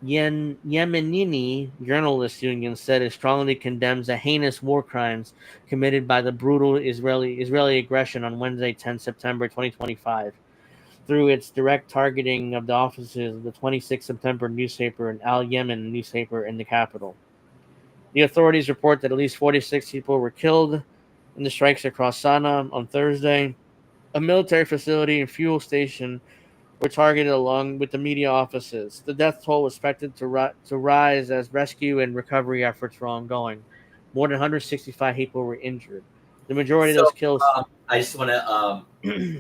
Yemenini Journalists Union said it strongly condemns the heinous war crimes committed by the brutal Israeli aggression on Wednesday, 10 September 2025, through its direct targeting of the offices of the 26 September newspaper and Al Yemen newspaper in the capital. The authorities report that at least 46 people were killed in the strikes across Sana'a on Thursday. A military facility and fuel station were targeted along with the media offices. The death toll was expected to rise as rescue and recovery efforts were ongoing. More than 165 people were injured. The majority of So those kills. I just want to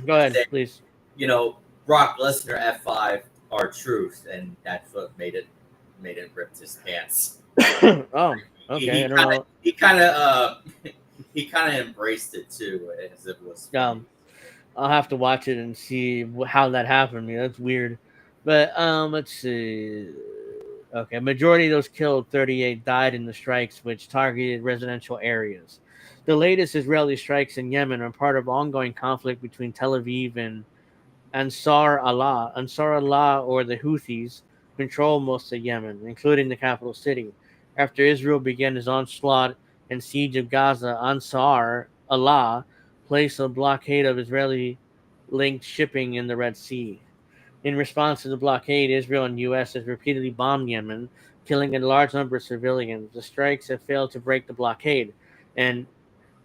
Go ahead, say, please. Brock Lesnar F5 are truth, and that's what made it rip his pants. Oh, okay. I don't know. He kind of he kind of embraced it too, as if it was funny. I'll have to watch it and see how that happened. I mean, that's weird. But let's see. Okay, majority of those killed, 38, died in the strikes, which targeted residential areas. The latest Israeli strikes in Yemen are part of ongoing conflict between Tel Aviv and Ansar Allah. Ansar Allah, or the Houthis, control most of Yemen, including the capital city. After Israel began its onslaught and siege of Gaza, Ansar Allah placed a blockade of Israeli-linked shipping in the Red Sea. In response to the blockade, Israel and U.S. has repeatedly bombed Yemen, killing a large number of civilians. The strikes have failed to break the blockade, and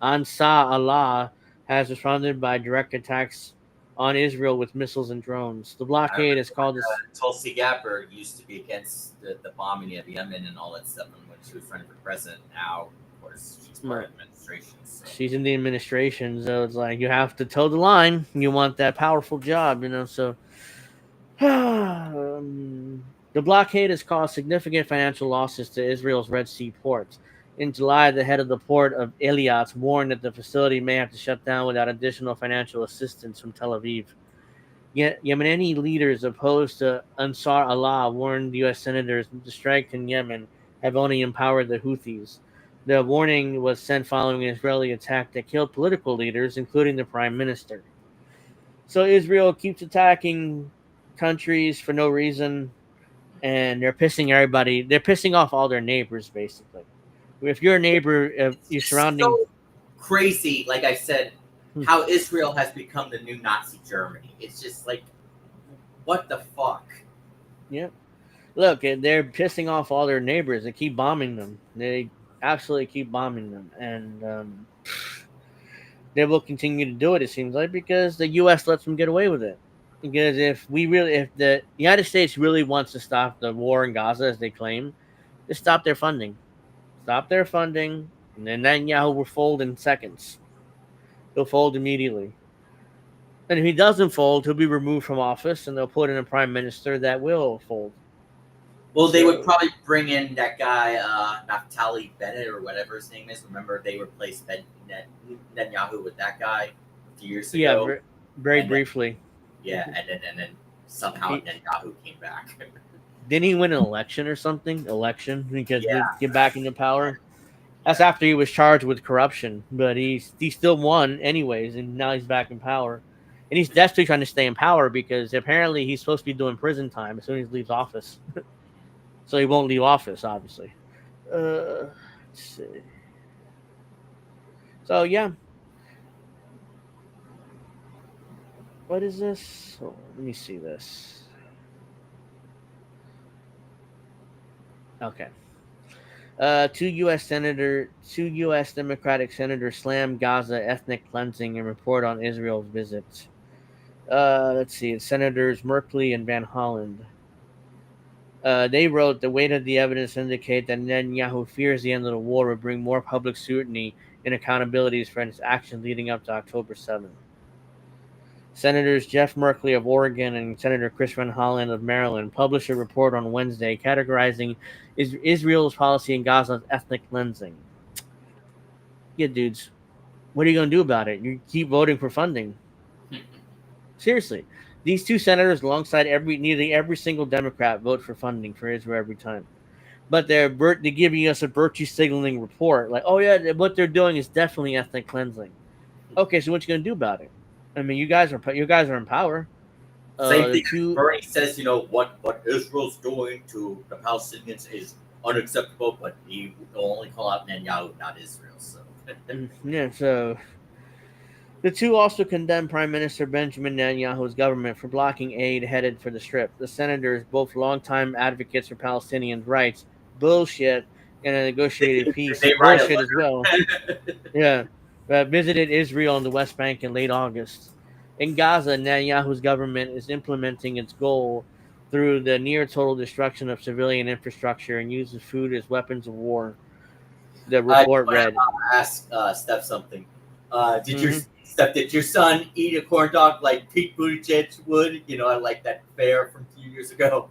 Ansar Allah has responded by direct attacks on Israel with missiles and drones. The blockade is called this. Tulsi Gabbard used to be against the bombing of Yemen and all that stuff, and when she was running for president, now of course she's part of the administration. So. She's in the administration, so it's like you have to toe the line. You want that powerful job, So the blockade has caused significant financial losses to Israel's Red Sea ports. In July, the head of the port of Eilat warned that the facility may have to shut down without additional financial assistance from Tel Aviv. Yet, Yemeni leaders opposed to Ansar Allah warned U.S. senators that the strikes in Yemen have only empowered the Houthis. The warning was sent following an Israeli attack that killed political leaders, including the prime minister. So Israel keeps attacking countries for no reason, and they're pissing everybody. They're pissing off all their neighbors, basically. If you're a neighbor, you're surrounding. So crazy, like I said, how Israel has become the new Nazi Germany. It's just like, what the fuck? Yeah. Look, they're pissing off all their neighbors. They keep bombing them. They absolutely keep bombing them, and they will continue to do it. It seems like, because the U.S. lets them get away with it. Because if the United States really wants to stop the war in Gaza, as they claim, just stop their funding. Stop their funding, and then Netanyahu will fold in seconds. He'll fold immediately. And if he doesn't fold, he'll be removed from office, and they'll put in a prime minister that will fold. Well, they would probably bring in that guy, Naftali Bennett, or whatever his name is. Remember, they replaced Netanyahu with that guy a few years ago. Yeah, very briefly. Yeah, and then somehow Netanyahu came back. Didn't he win an election or something? Because get back into power. That's after he was charged with corruption, but he still won anyways, and now he's back in power. And he's desperately trying to stay in power because apparently he's supposed to be doing prison time as soon as he leaves office. So he won't leave office, obviously. Let's see. So, yeah. What is this? Oh, let me see this. Okay. Two U.S. Democratic senators slammed Gaza ethnic cleansing and report on Israel's visits. Let's see. Senators Merkley and Van Holland. They wrote, the weight of the evidence indicate that Netanyahu fears the end of the war will bring more public scrutiny and accountabilities for his actions leading up to October 7th. Senators Jeff Merkley of Oregon and Senator Chris Van Hollen of Maryland published a report on Wednesday categorizing Israel's policy in Gaza as ethnic cleansing. Yeah, dudes, what are you going to do about it? You keep voting for funding. Seriously, these two senators, alongside nearly every single Democrat, vote for funding for Israel every time. But they're giving us a virtue signaling report, like, oh yeah, what they're doing is definitely ethnic cleansing. Okay, so what you gonna do about it? I mean, you guys are in power. Same The thing as two, Bernie says, what Israel's doing to the Palestinians is unacceptable, but he will only call out Netanyahu, not Israel. So yeah. So the two also condemned Prime Minister Benjamin Netanyahu's government for blocking aid headed for the Strip. The senators, both longtime advocates for Palestinian rights, bullshit, and a negotiated peace, they write a bullshit as well. letter. Yeah, visited Israel and the West Bank in late August. In Gaza, Netanyahu's government is implementing its goal through the near total destruction of civilian infrastructure and uses food as weapons of war. The I report want read. to ask Steph something. Mhm. Did your son eat a corn dog like Pete Buttigieg would? I like that fair from a few years ago.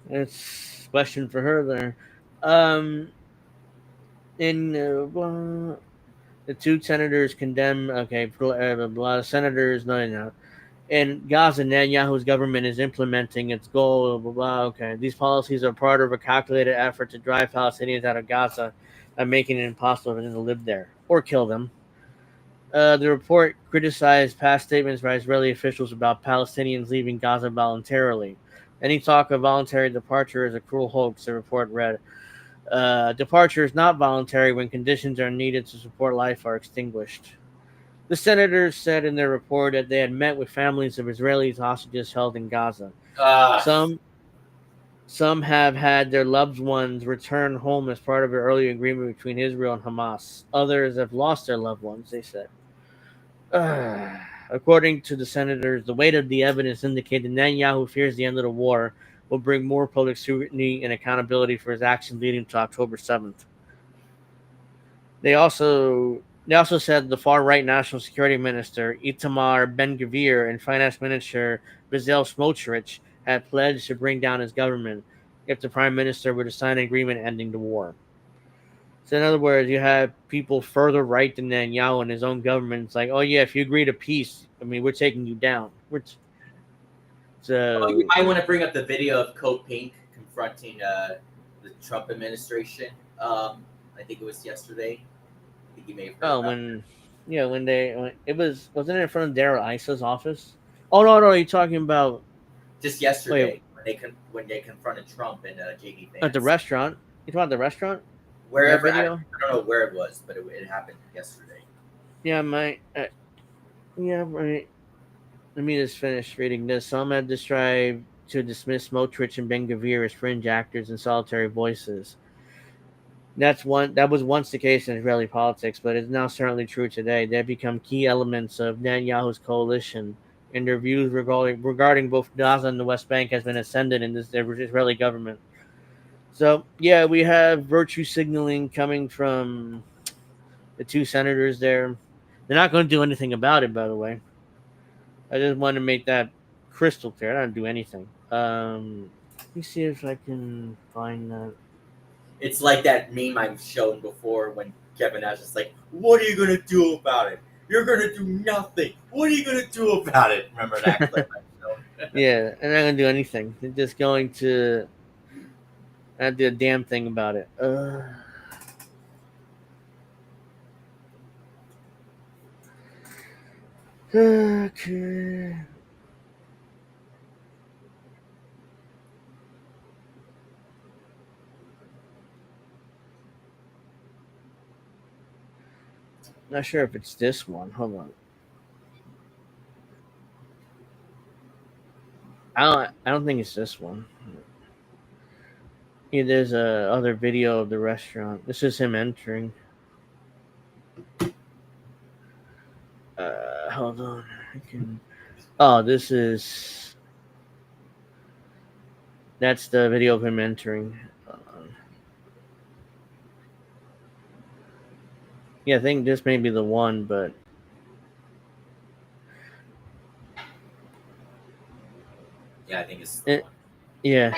That's a question for her there. Um, in the two senators condemn. Okay, a lot of senators. No. In Gaza, Netanyahu's government is implementing its goal. Blah, blah, blah. Okay, these policies are part of a calculated effort to drive Palestinians out of Gaza and making it impossible for them to live there or kill them. The report criticized past statements by Israeli officials about Palestinians leaving Gaza voluntarily. Any talk of voluntary departure is a cruel hoax, the report read. Departure is not voluntary when conditions are needed to support life are extinguished. The senators said in their report that they had met with families of Israeli hostages held in Gaza. uh, Some some have had their loved ones return home as part of an earlier agreement between Israel and Hamas. Others have lost their loved ones, they said. According to the senators, the weight of the evidence indicated Netanyahu fears the end of the war will bring more public scrutiny and accountability for his actions leading to October 7th. They also said the far right National Security Minister Itamar Ben Gvir and Finance Minister Bezalel Smotrich had pledged to bring down his government if the Prime Minister were to sign an agreement ending the war. So in other words, you have people further right than Netanyahu and his own government. It's like, oh yeah, if you agree to peace, I mean, we're taking you down. you So might want to bring up the video of Cope Pink confronting the Trump administration. I think it was yesterday. I think you may have heard oh about when it wasn't it in front of Daryl Isa's office? Oh no, you're talking about just wait yesterday when they confronted Trump and JD at the Vance. restaurant. You talking about the restaurant? That Wherever I video? don't know where it was, but it happened yesterday. Yeah, right. Let me just finish reading this. Some have described to dismiss Smotrich and Ben Gvir as fringe actors and solitary voices. That was once the case in Israeli politics, but is now certainly true today. They have become key elements of Netanyahu's coalition, and their views regarding both Gaza and the West Bank has been ascended in this Israeli government. So yeah, we have virtue signaling coming from the two senators there. They're not going to do anything about it, by the way. I just want to make that crystal clear. I don't do anything. Let me see if I can find that. It's like that meme I've shown before when Kevin Nash is like, "What are you gonna do about it? You're gonna do nothing. What are you gonna do about it?" Remember that clip I showed? Yeah, they're not going to do anything. They're just going to not do a damn thing about it. Okay. Not sure if it's this one. Hold on. I don't think it's this one. Yeah, there's a other video of the restaurant. This is him entering. Hold on. This is that's the video of him entering. Yeah, I think this may be the one, but Yeah, I think it's the one. Yeah.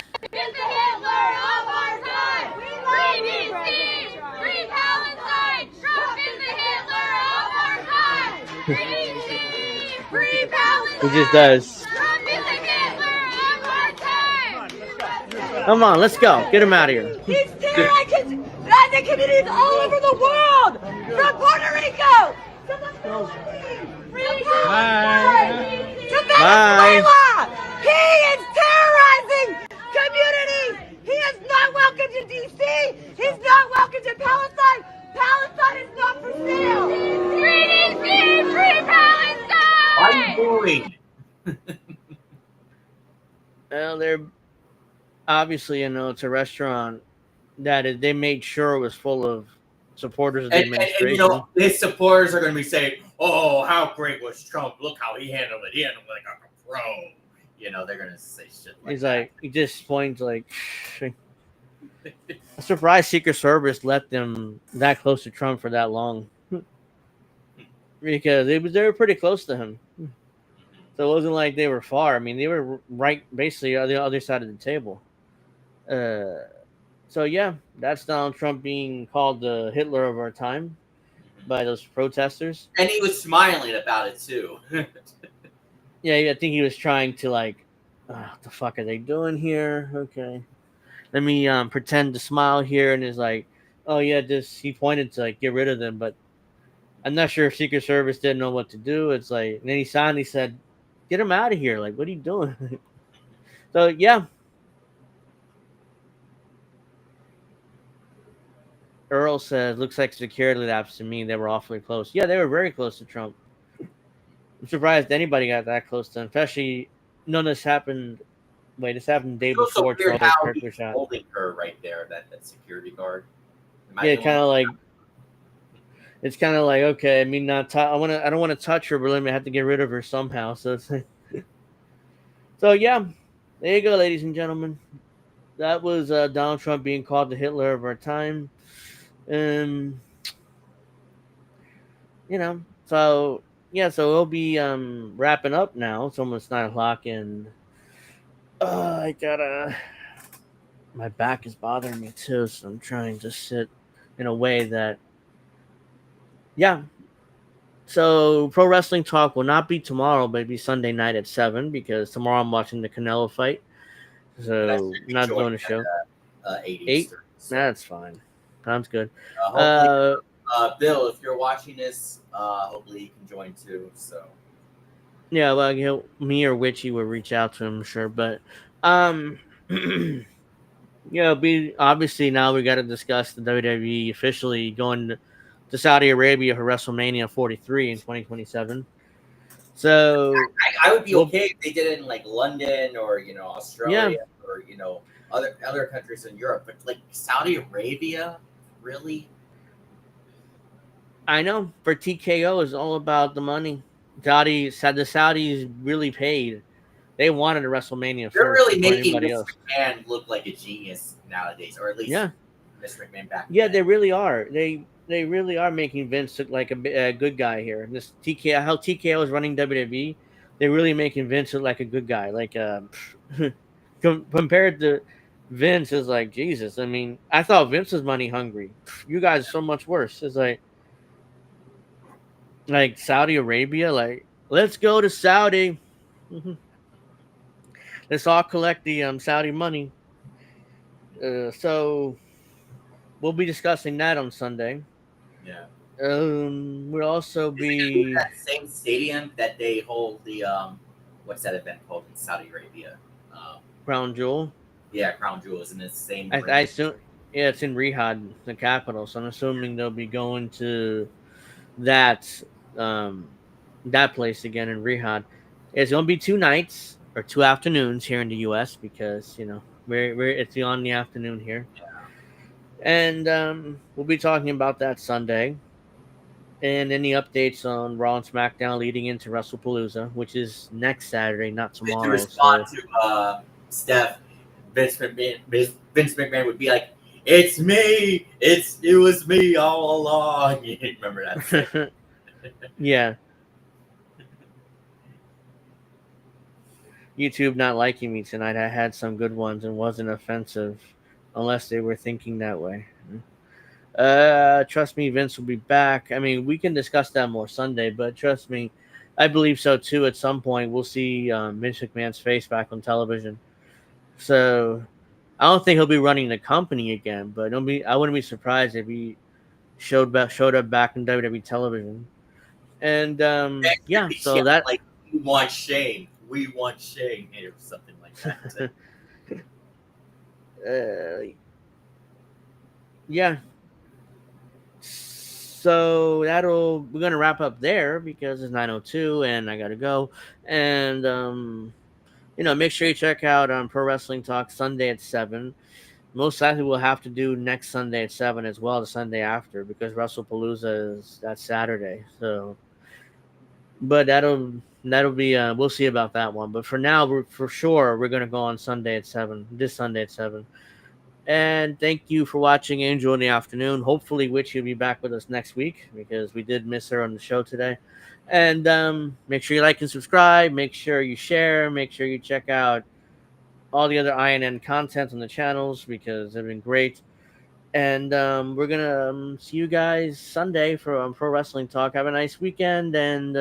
He just does. Come on, let's go. Get him out of here. He's terrorizing ethnic communities all over the world! From Puerto Rico! To the Philippines! To Venezuela! He is terrorizing communities! He is not welcome to D.C. He's not welcome to Palestine! Palestine is not for sale! Free D.C. Free Palestine! Why are you bullying? Well, they're obviously, it's a restaurant they made sure it was full of supporters of the administration. His supporters are going to be saying, "Oh, how great was Trump? Look how he handled it. He handled it like a pro." They're going to say shit like He's that. like, he just points like, I'm surprised Secret Service let them that close to Trump for that long. Because they were pretty close to him. So it wasn't like they were far. I mean, they were right basically on the other side of the table. So yeah, that's Donald Trump being called the Hitler of our time by those protesters. And he was smiling about it too. Yeah, I think he was trying to what the fuck are they doing here? Okay, let me pretend to smile here, and is like, oh yeah, he pointed to get rid of them, but I'm not sure if Secret Service didn't know what to do. It's like, and then he finally said, get him out of here. Like, what are you doing? So yeah. Earl says, looks like security lapse to me. They were awfully close. Yeah, they were very close to Trump. I'm surprised anybody got that close to him. Especially, none of this happened. Wait, this happened the day before Weird Charles how Kirk he's was shot. holding her right there, that security guard. Yeah, kind of like. It's kind of like, okay. I mean, I don't want to touch her, but let me have to get rid of her somehow. So it's like, so yeah, there you go, ladies and gentlemen. That was Donald Trump being called the Hitler of our time. So yeah, so we'll be wrapping up now. It's almost 9:00, and my back is bothering me too, so I'm trying to sit in a way that so pro wrestling talk will not be tomorrow, but it'll be Sunday night at 7, because tomorrow I'm watching the Canelo fight, so not doing a show. 8? So. That's fine. Sounds good. Hopefully, Bill, if you're watching this, hopefully you can join too. So yeah, well, me or Witchy will reach out to him, sure. But obviously now we got to discuss the WWE officially going to Saudi Arabia for WrestleMania 43 in 2027. So I would be okay if they did it in London or Australia or other countries in Europe, but Saudi Arabia, really? I know, for TKO is all about the money. The Saudis really paid. They wanted a WrestleMania. They're really making Mr. McMahon look like a genius nowadays, or at least Mr. McMahon back. Yeah, they really are. They really are making Vince look like a good guy here. This how TKO is running WWE, they're really making Vince look like a good guy. Compared to Vince, is like, Jesus. I mean, I thought Vince was money hungry. You guys are so much worse. It's like Saudi Arabia, let's go to Saudi. Let's all collect the Saudi money. So we'll be discussing that on Sunday. Yeah. We'll also be that same stadium that they hold the what's that event called in Saudi Arabia? Crown Jewel. Yeah, Crown Jewel is in the same. I assume. Yeah, it's in Riyadh, the capital. So I'm assuming they'll be going to that place again in Riyadh. It's going to be 2 nights or 2 afternoons here in the U.S. because it's on the afternoon here. Yeah. And we'll be talking about that Sunday. And any updates on Raw and SmackDown leading into WrestlePalooza, which is next Saturday, not Did you tomorrow. respond So to Steph? Vince McMahon would be like, "It's me. It was me all along." You remember that segment? yeah, YouTube not liking me tonight. I had some good ones and wasn't offensive, unless they were thinking that way. Trust me, Vince will be back. I mean, we can discuss that more Sunday, but trust me, I believe so too. At some point, we'll see Vince McMahon's face back on television. So I don't think he'll be running the company again, but I wouldn't be surprised if he showed up back in WWE television. And yeah, so Yeah, that like we want Shane. We want Shane or something like that. yeah. So we're gonna wrap up there because it's 9:02 and I gotta go. And make sure you check out Pro Wrestling Talk Sunday at 7. Most likely we'll have to do next Sunday at 7 as well, the Sunday after, because WrestlePalooza is that Saturday. So, but that'll be we'll see about that one. But for now, for sure we're gonna go on Sunday at 7. This Sunday at 7. And thank you for watching Angel in the Afternoon. Hopefully, Witchy will be back with us next week because we did miss her on the show today. And make sure you like and subscribe. Make sure you share. Make sure you check out all the other INN content on the channels because they've been great. And we're going to see you guys Sunday for Pro Wrestling Talk. Have a nice weekend. And